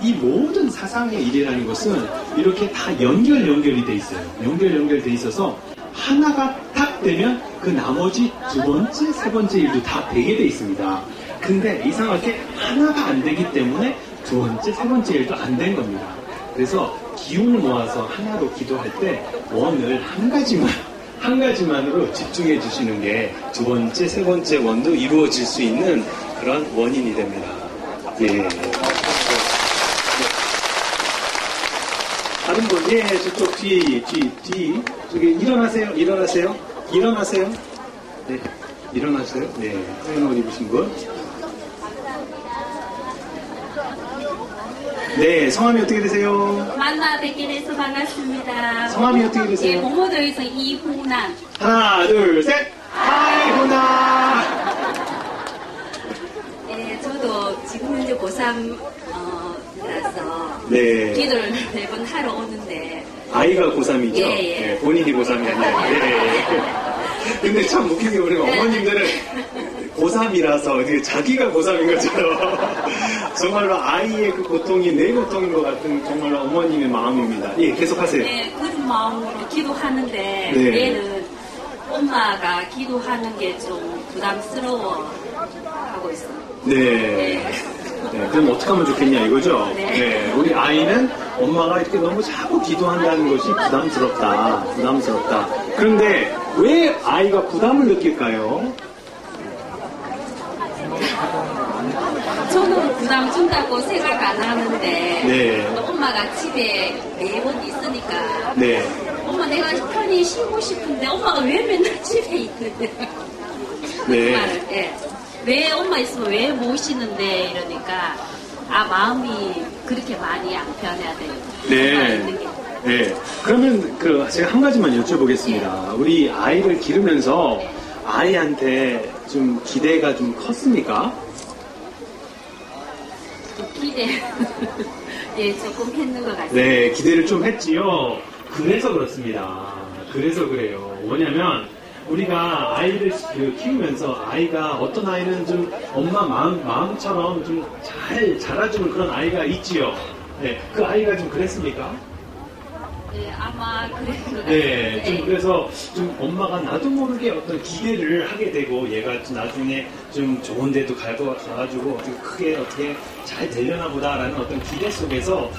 이 모든 사상의 일이라는 것은 이렇게 다 연결이 돼 있어요. 연결돼 있어서 하나가 딱 되면 그 나머지 2번째, 3번째 일도 다 되게 돼 있습니다. 근데 이상하게 하나가 안 되기 때문에 2번째, 3번째 일도 안 된 겁니다. 그래서 기운을 모아서 하나로 기도할 때 원을 한 가지만으로 집중해 주시는 게 2번째, 3번째 원도 이루어질 수 있는 그런 원인이 됩니다. 예. 다른 분, 예, 저쪽 뒤. 저기, 일어나세요. 네, 일어나세요. 네, 하얀 옷 입으신 분. 네, 성함이 어떻게 되세요? 만나 뵙게 돼서 반갑습니다. 성함이 어떻게 되세요? 예, 모모도에서 이훈남. 하나, 둘, 셋! 하이구나! 예, 저도 지금 현재 고3라서 네. 기도를 매번 하러 오는데. 아이가 고3이죠? 예, 예. 네, 본인이 고3이 아니라. 네. 근데 참 웃긴 게 우리 어머님들은 고3이라서 자기가 고3인 것처럼 정말로 아이의 그 고통이 내 고통인 것 같은 정말로 어머님의 마음입니다. 예, 계속하세요. 네, 그런 마음으로 기도하는데 네. 얘는 엄마가 기도하는 게 좀 부담스러워 하고 있어요. 네. 네, 그럼 어떻게 하면 좋겠냐 이거죠? 네. 우리 아이는 엄마가 이렇게 너무 자꾸 기도한다는 것이 부담스럽다. 그런데 왜 아이가 부담을 느낄까요? 저는 부담 준다고 생각 안 하는데 네. 또 엄마가 집에 매번 있으니까 네. 엄마 내가 편히 쉬고 싶은데 엄마가 왜 맨날 집에 있는데 네. 말을, 예. 왜 엄마 있으면 왜 못 쉬는데 이러니까 마음이 그렇게 많이 안 편해야 돼요. 네. 네. 그러면 제가 한 가지만 여쭤보겠습니다. 우리 아이를 기르면서 아이한테 좀 기대가 좀 컸습니까? 기대 예, 조금 했는 것 같아요. 네, 기대를 좀 했지요. 그래서 그렇습니다. 그래서 그래요. 뭐냐면 우리가 아이를 키우면서 아이가 어떤 아이는 좀 엄마 마음처럼 좀 잘 자라주는 그런 아이가 있지요. 네, 그 아이가 좀 그랬습니까? 네, 아마 그랬을 것 같아요. 네, 좀 그래서 좀 엄마가 나도 모르게 어떤 기대를 하게 되고 얘가 좀 나중에 좀 좋은 데도 가가지고 어떻게 잘 되려나 보다라는 어떤 기대 속에서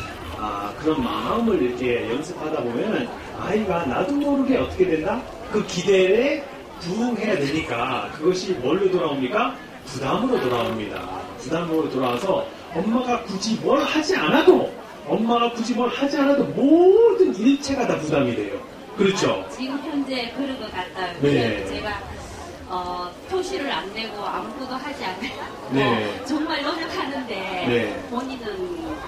그런 마음을 이렇게 연습하다 보면은 아이가 나도 모르게 어떻게 된다? 그 기대에 부응해야 되니까 그것이 뭘로 돌아옵니까? 부담으로 돌아옵니다. 부담으로 돌아와서 엄마가 굳이 뭘 하지 않아도 모든 일체가 다 부담이 돼요. 그렇죠? 지금 현재 그런 것 같아요. 네. 제가 표시를 안 내고 아무것도 하지 않고 네. 정말 노력하는데 네. 본인은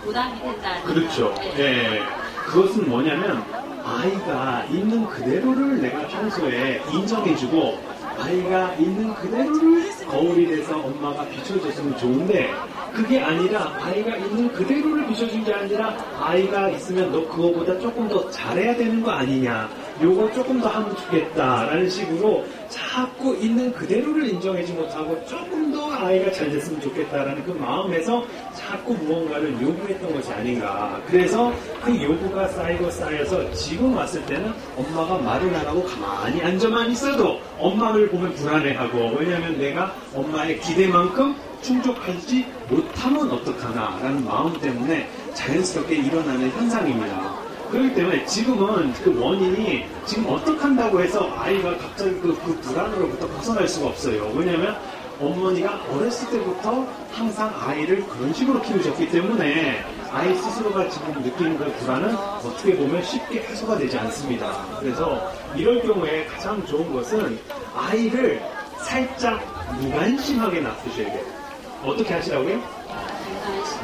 부담이 된다는 그렇죠. 네. 그것은 뭐냐면 아이가 있는 그대로를 내가 평소에 인정해주고 아이가 있는 그대로를 거울이 돼서 엄마가 비춰줬으면 좋은데 그게 아니라 아이가 있는 그대로를 비춰준 게 아니라 아이가 있으면 너 그거보다 조금 더 잘해야 되는 거 아니냐 요거 조금 더 하면 좋겠다라는 식으로 자꾸 있는 그대로를 인정하지 못하고 조금 더 아이가 잘 됐으면 좋겠다라는 그 마음에서 자꾸 무언가를 요구했던 것이 아닌가. 그래서 그 요구가 쌓여서 지금 왔을 때는 엄마가 말을 안 하고 가만히 앉아만 있어도 엄마를 보면 불안해하고 왜냐하면 내가 엄마의 기대만큼 충족하지 못하면 어떡하나라는 마음 때문에 자연스럽게 일어나는 현상입니다. 그렇기 때문에 지금은 그 원인이 지금 어떻게 한다고 해서 아이가 갑자기 그 불안으로부터 벗어날 수가 없어요. 왜냐하면 어머니가 어렸을 때부터 항상 아이를 그런 식으로 키우셨기 때문에 아이 스스로가 지금 느끼는 그 불안은 어떻게 보면 쉽게 해소가 되지 않습니다. 그래서 이럴 경우에 가장 좋은 것은 아이를 살짝 무관심하게 놔두셔야 돼요. 어떻게 하시라고요?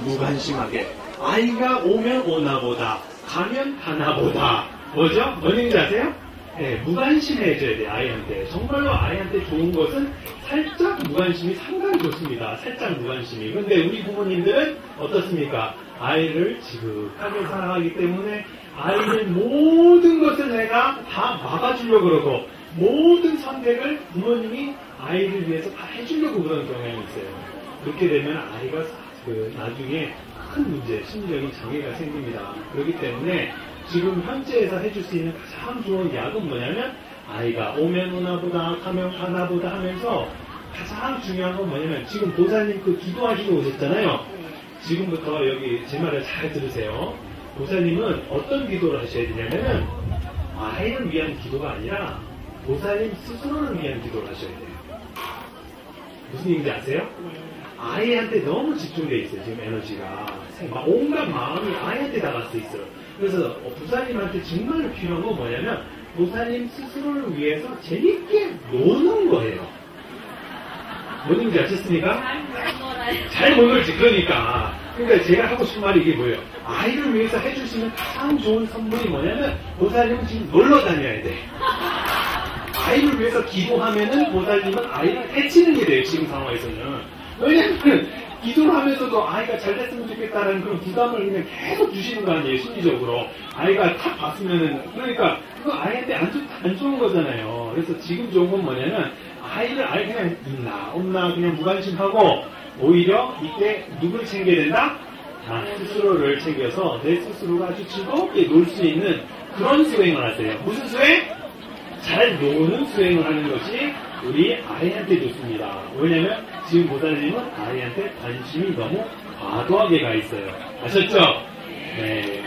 무관심하게. 아이가 오면 오나 보다. 가면 가나 보다. 뭐죠? 뭔 얘기인지 아세요? 네, 무관심해져야 돼요, 아이한테. 정말로 아이한테 좋은 것은 살짝 무관심이 상당히 좋습니다. 살짝 무관심이. 근데 우리 부모님들은 어떻습니까? 아이를 지극하게 사랑하기 때문에 아이의 모든 것을 내가 다 막아주려고 그러고 모든 선택을 부모님이 아이를 위해서 다 해주려고 그러는 경향이 있어요. 그렇게 되면 아이가 나중에 큰 문제, 심리적인 장애가 생깁니다. 그렇기 때문에 지금 현재에서 해줄 수 있는 가장 좋은 약은 뭐냐면 아이가 오면 오나 보다 가면 가나 보다 하면서 가장 중요한 건 뭐냐면 지금 보살님 기도하시고 오셨잖아요. 지금부터 여기 제 말을 잘 들으세요. 보살님은 어떤 기도를 하셔야 되냐면은 아이를 위한 기도가 아니라 보살님 스스로를 위한 기도를 하셔야 돼요. 무슨 얘기인지 아세요? 아이한테 너무 집중되어 있어요. 지금 에너지가 온갖 마음이 아이한테 다 갔어 있어요. 그래서 보살님한테 정말 필요한 건 뭐냐면 보살님 스스로를 위해서 재밌게 노는 거예요. 뭔 얘기인지 아셨습니까? 잘 못 놀지. 그러니까 그러니까 제가 하고 싶은 말이 이게 뭐예요? 아이를 위해서 해줄 수 있는 가장 좋은 선물이 뭐냐면 보살님은 지금 놀러 다녀야 돼. 아이를 위해서 기도하면은 보살님은 아이를 해치는 게 돼요. 지금 상황에서는. 왜냐면 기도를 하면서도 아이가 잘 됐으면 좋겠다는 그런 부담을 그냥 계속 주시는 거 아니에요, 심리적으로. 아이가 탁 봤으면은, 그러니까 그거 아이한테 안 좋은 거잖아요. 그래서 지금 좋은 건 뭐냐면 아이를 아예 그냥 있나 없나 그냥 무관심하고 오히려 이때 누구를 챙겨야 된다? 스스로를 챙겨서 내 스스로가 아주 즐겁게 놀 수 있는 그런 수행을 하세요. 무슨 수행? 잘 노는 수행을 하는 것이 우리 아이한테 좋습니다. 왜냐면 지금 보살님은 아이한테 관심이 너무 과도하게 가 있어요. 아셨죠? 네.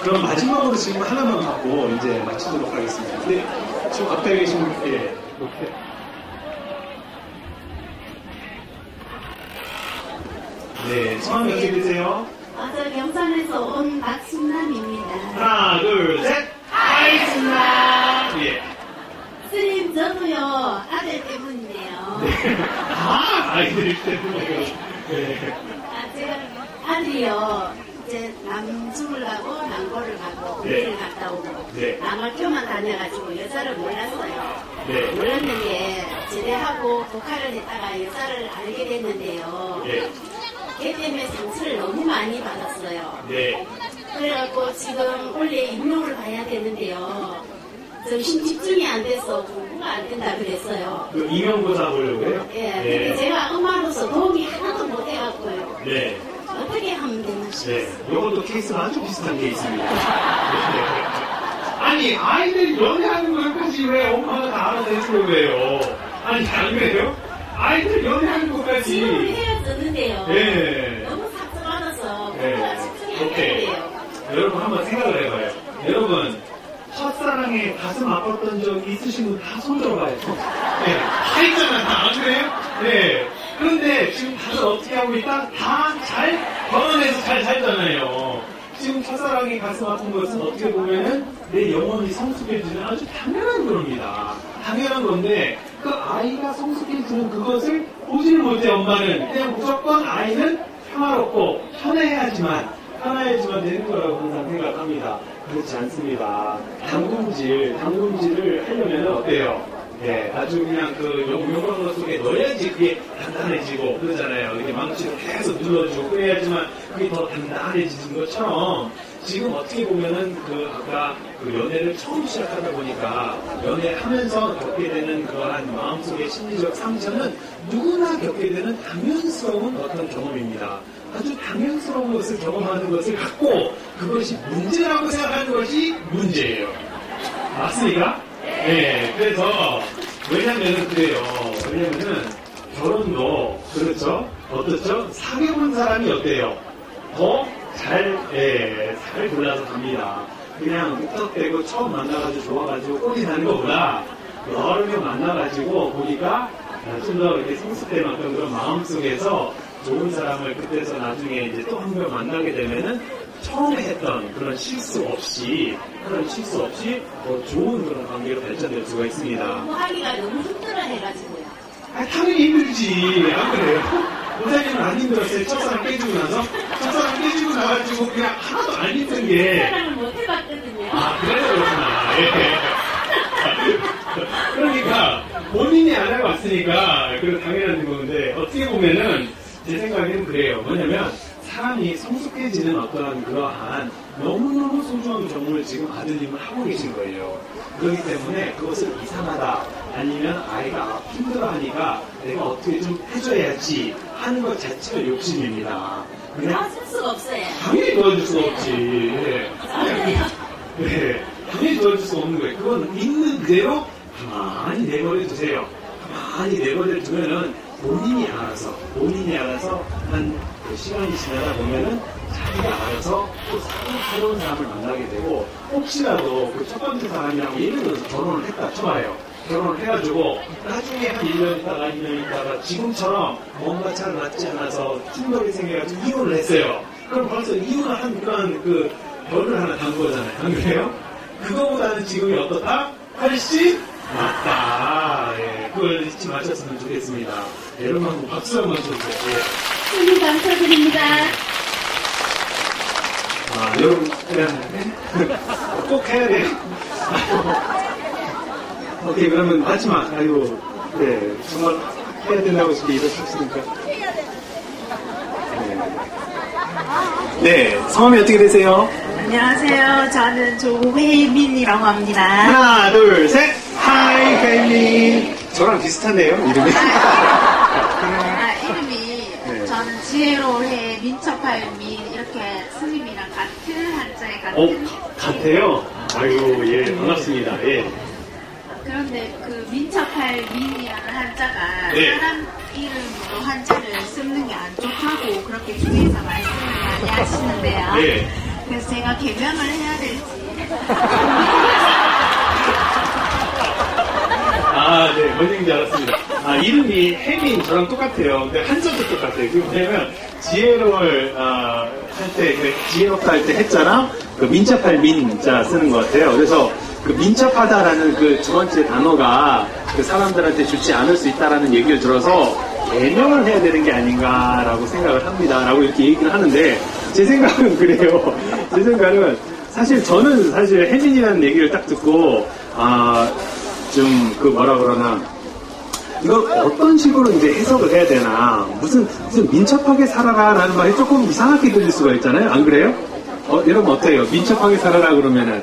그럼 마지막으로 질문 하나만 받고 이제 마치도록 하겠습니다. 근데 지금 앞에 계신 분, 예. 네, 성함이 어떻게 되세요? 저 경산에서 온 박순남입니다. 하나, 둘, 셋! 하이순남! 예. 스님, 저도요, 아들 때문인데요. 네. 아이들 때문에요. 네. 제가 아들이요, 이제 남 죽으려고 남고를 가고, 우리를 갔다 오고, 네. 남학교만 다녀가지고 여자를 몰랐어요. 네. 몰랐는데, 제대하고 복학을 했다가 여자를 알게 됐는데요. 네. 걔 때문에 상처를 너무 많이 받았어요. 네. 그래갖고 지금 원래 임용을 가야 되는데요. 정신 집중이 안 돼서 공부가 안 된다 그랬어요. 그 임용고사 보려고 해요? 예. 네. 근데 제가 엄마로서 도움이 하나도 못 해갖고요. 네. 어떻게 하면 되나 싶어요. 네. 이것도 케이스가 아주 비슷한 케이스입니다. 네. 아니, 아이들이 연애하는 것까지 왜 엄마가 다 알아서 해주려고 해요? 아니, 안 그래요? 아이들 연애하는 것까지. 지금 헤어졌는데요. 네. 너무 상처받아서 네. 공부가 집중이 안 오케이. 되는데요. 여러분 한번 생각을 해봐요. 여러분, 첫사랑에 가슴 아팠던 적 있으신 분 다 손 들어봐요. 네. 다 있잖아, 다. 안 그래요? 네. 그런데 지금 다들 어떻게 하고 있다? 다 잘 결혼해서 잘 살잖아요. 지금 첫사랑에 가슴 아픈 것은 어떻게 보면은 내 영혼이 성숙해지는 아주 당연한 겁니다. 당연한 건데 그 아이가 성숙해지는 그것을 보지를 못해 엄마는. 그냥 무조건 아이는 평화롭고 편해야지만 되는 거라고 항상 생각합니다. 그렇지 않습니다. 당금질을 하려면 어때요? 네, 아주 그냥 그 용광로 속에 넣어야지 그게 단단해지고 그러잖아요. 이렇게 망치로 계속 눌러주고 그래야지만 그게 더 단단해지는 것처럼 지금 어떻게 보면은 그 아까 그 연애를 처음 시작하다 보니까 연애하면서 겪게 되는 그러한 마음속의 심리적 상처는 누구나 겪게 되는 당연스러운 어떤 경험입니다. 아주 당연스러운 것을 경험하는 것을 갖고 그것이 문제라고 생각하는 것이 문제예요. 맞습니까? 네, 그래서 왜냐면은 그래요. 왜냐면은 결혼도 그렇죠. 어떻죠? 사귀어본 사람이 어때요? 더 잘 골라서 갑니다. 그냥 무턱대고 처음 만나가지고 좋아가지고 꼴이 나는 것보다 여러 명 만나가지고 보니까 좀 더 이렇게 성숙될 만큼 그런 마음속에서 좋은 사람을 그때서 나중에 이제 또 한 명 만나게 되면은 처음에 했던 그런 실수 없이 더 좋은 그런 관계로 발전될 수가 있습니다. 공부하기가 너무 힘들어 해가지고요. 당연히 힘들지. 안 그래요? 보살님은 안 힘들었어요. 첫사랑 깨지고 나서? 첫사랑 깨지고 나가지고 그냥 하나도 안 힘든 게. 사랑을 못 해봤거든요. 그래서 그렇구나. 예. 그러니까 본인이 안 하고 왔으니까 그래도 당연한 건데 어떻게 보면은 제 생각에는 그래요. 뭐냐면 사람이 성숙해지는 어떠한 그러한 너무너무 소중한 경험을 지금 아드님은 하고 계신 거예요. 그렇기 때문에 그것을 이상하다 아니면 아이가 힘들어하니까 내가 어떻게 좀 해줘야지 하는 것 자체가 욕심입니다. 그냥 도와줄 수가 없어요. 당연히 도와줄 수가 없지. 네. 네. 당연히 도와줄 수가 없는 거예요. 그건 있는 그대로 가만히 내버려 두세요. 가만히 내버려 두면은 본인이 알아서 한 그 시간이 지나다 보면은 자기가 알아서 또 새로운 사람을 만나게 되고 혹시라도 그 첫 번째 사람이랑 예를 들어서 결혼을 했다 쳐봐요. 결혼을 해가지고 나중에 한 1년 있다가 2년 있다가 지금처럼 뭔가 잘 맞지 않아서 충돌이 생겨가지고 이혼을 했어요. 그럼 벌써 이혼을 한 그런 그 별을 하나 단 거잖아요. 안 그래요? 그거보다는 지금이 어떻다? 훨씬 낫다. 예. 그걸 잊지 마셨으면 좋겠습니다. 여러분 한번 박수 한번 쳐주세요. 손님 감사드립니다. 여러분, 꼭 해야 돼요. 오케이, 그러면 마지막, 네, 정말 해야 된다고 이렇게 일하셨으니까. 네, 성함이 어떻게 되세요? 안녕하세요. 저는 조혜민이라고 합니다. 하나, 둘, 셋! 하이, 혜민! 저랑 비슷하네요, 이름이. 이름이 네. 저는 지혜로해 민첩할 민 이렇게 스님이랑 같은 한자에 같은. 같아요? 아이고, 예, 반갑습니다. 예. 그런데 그 민첩할 민이라는 한자가 네. 사람 이름으로 한자를 쓰는 게 안 좋다고 그렇게 중에서 말씀을 많이 하시는데요. 네. 그래서 제가 개명을 해야 될지. 네, 뭔 얘기인지 알았습니다. 이름이 혜민, 저랑 똑같아요. 근데 한자도 똑같아요. 그게 뭐냐면, 지혜로울, 할 때, 지혜롭다 할 때 했잖아? 그 민첩할 민자 쓰는 것 같아요. 그래서 그 민첩하다라는 그 두 번째 단어가 그 사람들한테 좋지 않을 수 있다라는 얘기를 들어서 개명을 해야 되는 게 아닌가라고 생각을 합니다. 라고 이렇게 얘기를 하는데, 제 생각은 그래요. 제 생각은, 저는 사실 혜민이라는 얘기를 딱 듣고, 좀, 뭐라 그러나, 이걸 어떤 식으로 이제 해석을 해야 되나, 무슨 민첩하게 살아라라는 말이 조금 이상하게 들릴 수가 있잖아요. 안 그래요? 여러분 어때요? 민첩하게 살아라 그러면은,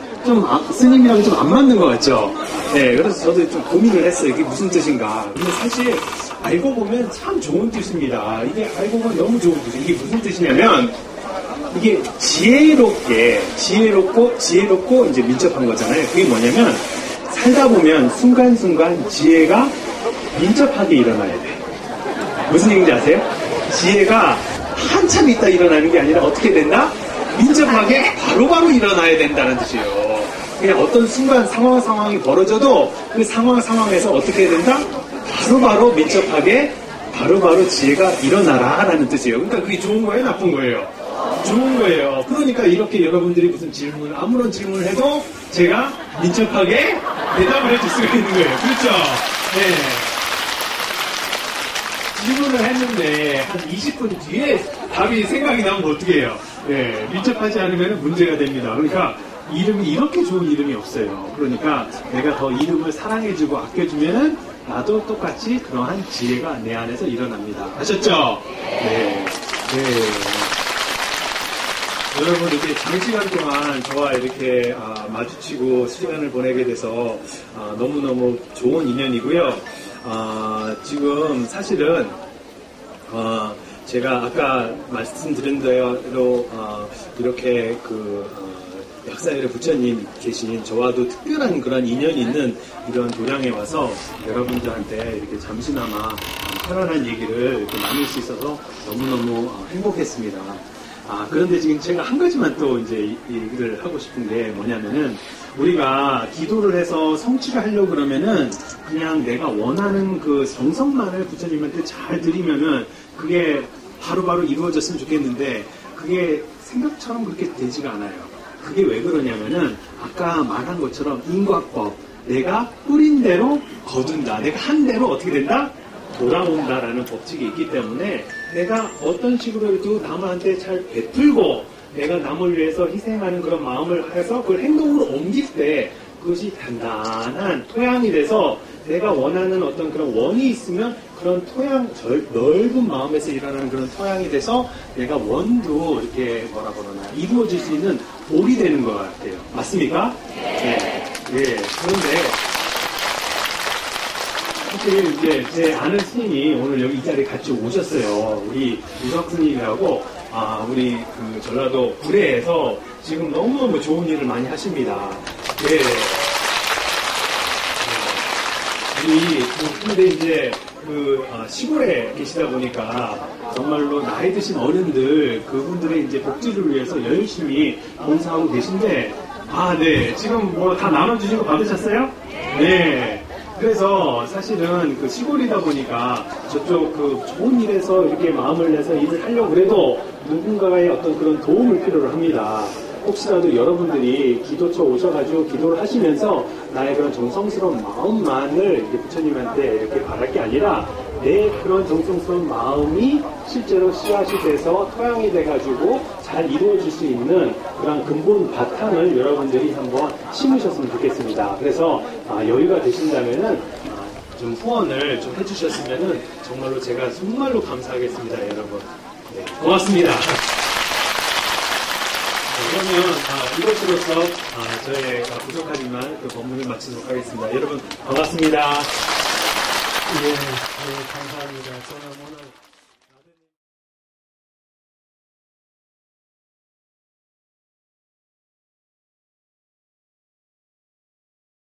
스님이랑 좀 안 맞는 것 같죠? 네, 그래서 저도 좀 고민을 했어요. 이게 무슨 뜻인가. 근데 사실, 알고 보면 참 좋은 뜻입니다. 이게 알고 보면 너무 좋은 뜻이에요. 이게 무슨 뜻이냐면, 이게 지혜롭고 이제 민첩한 거잖아요. 그게 뭐냐면, 살다 보면 순간순간 지혜가 민첩하게 일어나야 돼. 무슨 얘기인지 아세요? 지혜가 한참 있다 일어나는 게 아니라 어떻게 된다? 민첩하게 바로바로 일어나야 된다는 뜻이에요. 그냥 어떤 순간 상황이 벌어져도 그 상황에서 어떻게 해야 된다? 바로바로 민첩하게 바로바로 지혜가 일어나라라는 뜻이에요. 그러니까 그게 좋은 거예요? 나쁜 거예요? 좋은 거예요. 그러니까 이렇게 여러분들이 무슨 아무런 질문을 해도 제가 민첩하게 대답을 해줄 수가 있는 거예요. 그렇죠? 네. 질문을 했는데 한 20분 뒤에 답이 생각이 나면 어떻게 해요? 네. 민첩하지 않으면 문제가 됩니다. 그러니까 이름이 이렇게 좋은 이름이 없어요. 그러니까 내가 더 이름을 사랑해주고 아껴주면은 나도 똑같이 그러한 지혜가 내 안에서 일어납니다. 아셨죠? 네. 여러분 이렇게 장시간 동안 저와 이렇게 마주치고 시간을 보내게 돼서 너무너무 좋은 인연이고요. 지금 사실은 제가 아까 말씀드린 대로 이렇게 약사일의 부처님 계신 저와도 특별한 그런 인연이 있는 이런 도량에 와서 여러분들한테 이렇게 잠시나마 편안한 얘기를 이렇게 나눌 수 있어서 너무너무 행복했습니다. 그런데 지금 제가 한 가지만 또 이제 얘기를 하고 싶은 게 뭐냐면은 우리가 기도를 해서 성취를 하려고 그러면은 그냥 내가 원하는 그 정성만을 부처님한테 잘 드리면은 그게 바로바로 이루어졌으면 좋겠는데 그게 생각처럼 그렇게 되지가 않아요. 그게 왜 그러냐면은 아까 말한 것처럼 인과법, 내가 뿌린 대로 거둔다. 내가 한 대로 어떻게 된다? 돌아온다라는 법칙이 있기 때문에 내가 어떤 식으로라도 남한테 잘 베풀고 내가 남을 위해서 희생하는 그런 마음을 해서 그걸 행동으로 옮길 때 그것이 단단한 토양이 돼서 내가 원하는 어떤 그런 원이 있으면 그런 토양, 넓은 마음에서 일어나는 그런 토양이 돼서 내가 원도 이렇게 뭐라 그러나 이루어질 수 있는 돌이 되는 것 같아요. 맞습니까? 네. 그런데 사실 이제 제 아는 스님이 오늘 여기 이 자리에 같이 오셨어요. 우리 우석 스님이라고 우리 그 전라도 구례에서 지금 너무너무 좋은 일을 많이 하십니다. 네. 근데 이제 시골에 계시다 보니까 정말로 나이 드신 어른들 그분들의 이제 복지를 위해서 열심히 봉사하고 계신데 네. 지금 뭐 다 나눠주신 거 받으셨어요? 네. 그래서 사실은 그 시골이다 보니까 저쪽 그 좋은 일에서 이렇게 마음을 내서 일을 하려고 해도 누군가의 어떤 그런 도움을 필요로 합니다. 혹시라도 여러분들이 기도처 오셔가지고 기도를 하시면서 나의 그런 정성스러운 마음만을 이렇게 부처님한테 이렇게 바랄 게 아니라 내 그런 정성스러운 마음이 실제로 씨앗이 돼서 토양이 돼가지고 잘 이루어질 수 있는 그런 근본 바탕을 여러분들이 한번 심으셨으면 좋겠습니다. 그래서 여유가 되신다면은 좀 후원을 좀 해주셨으면은 정말로 제가 정말로 감사하겠습니다, 여러분. 네, 고맙습니다. 그러면 이것으로서 저의 부족하지만 그 법문을 마치도록 하겠습니다. 여러분 반갑습니다. 예, 감사합니다. 저는 오늘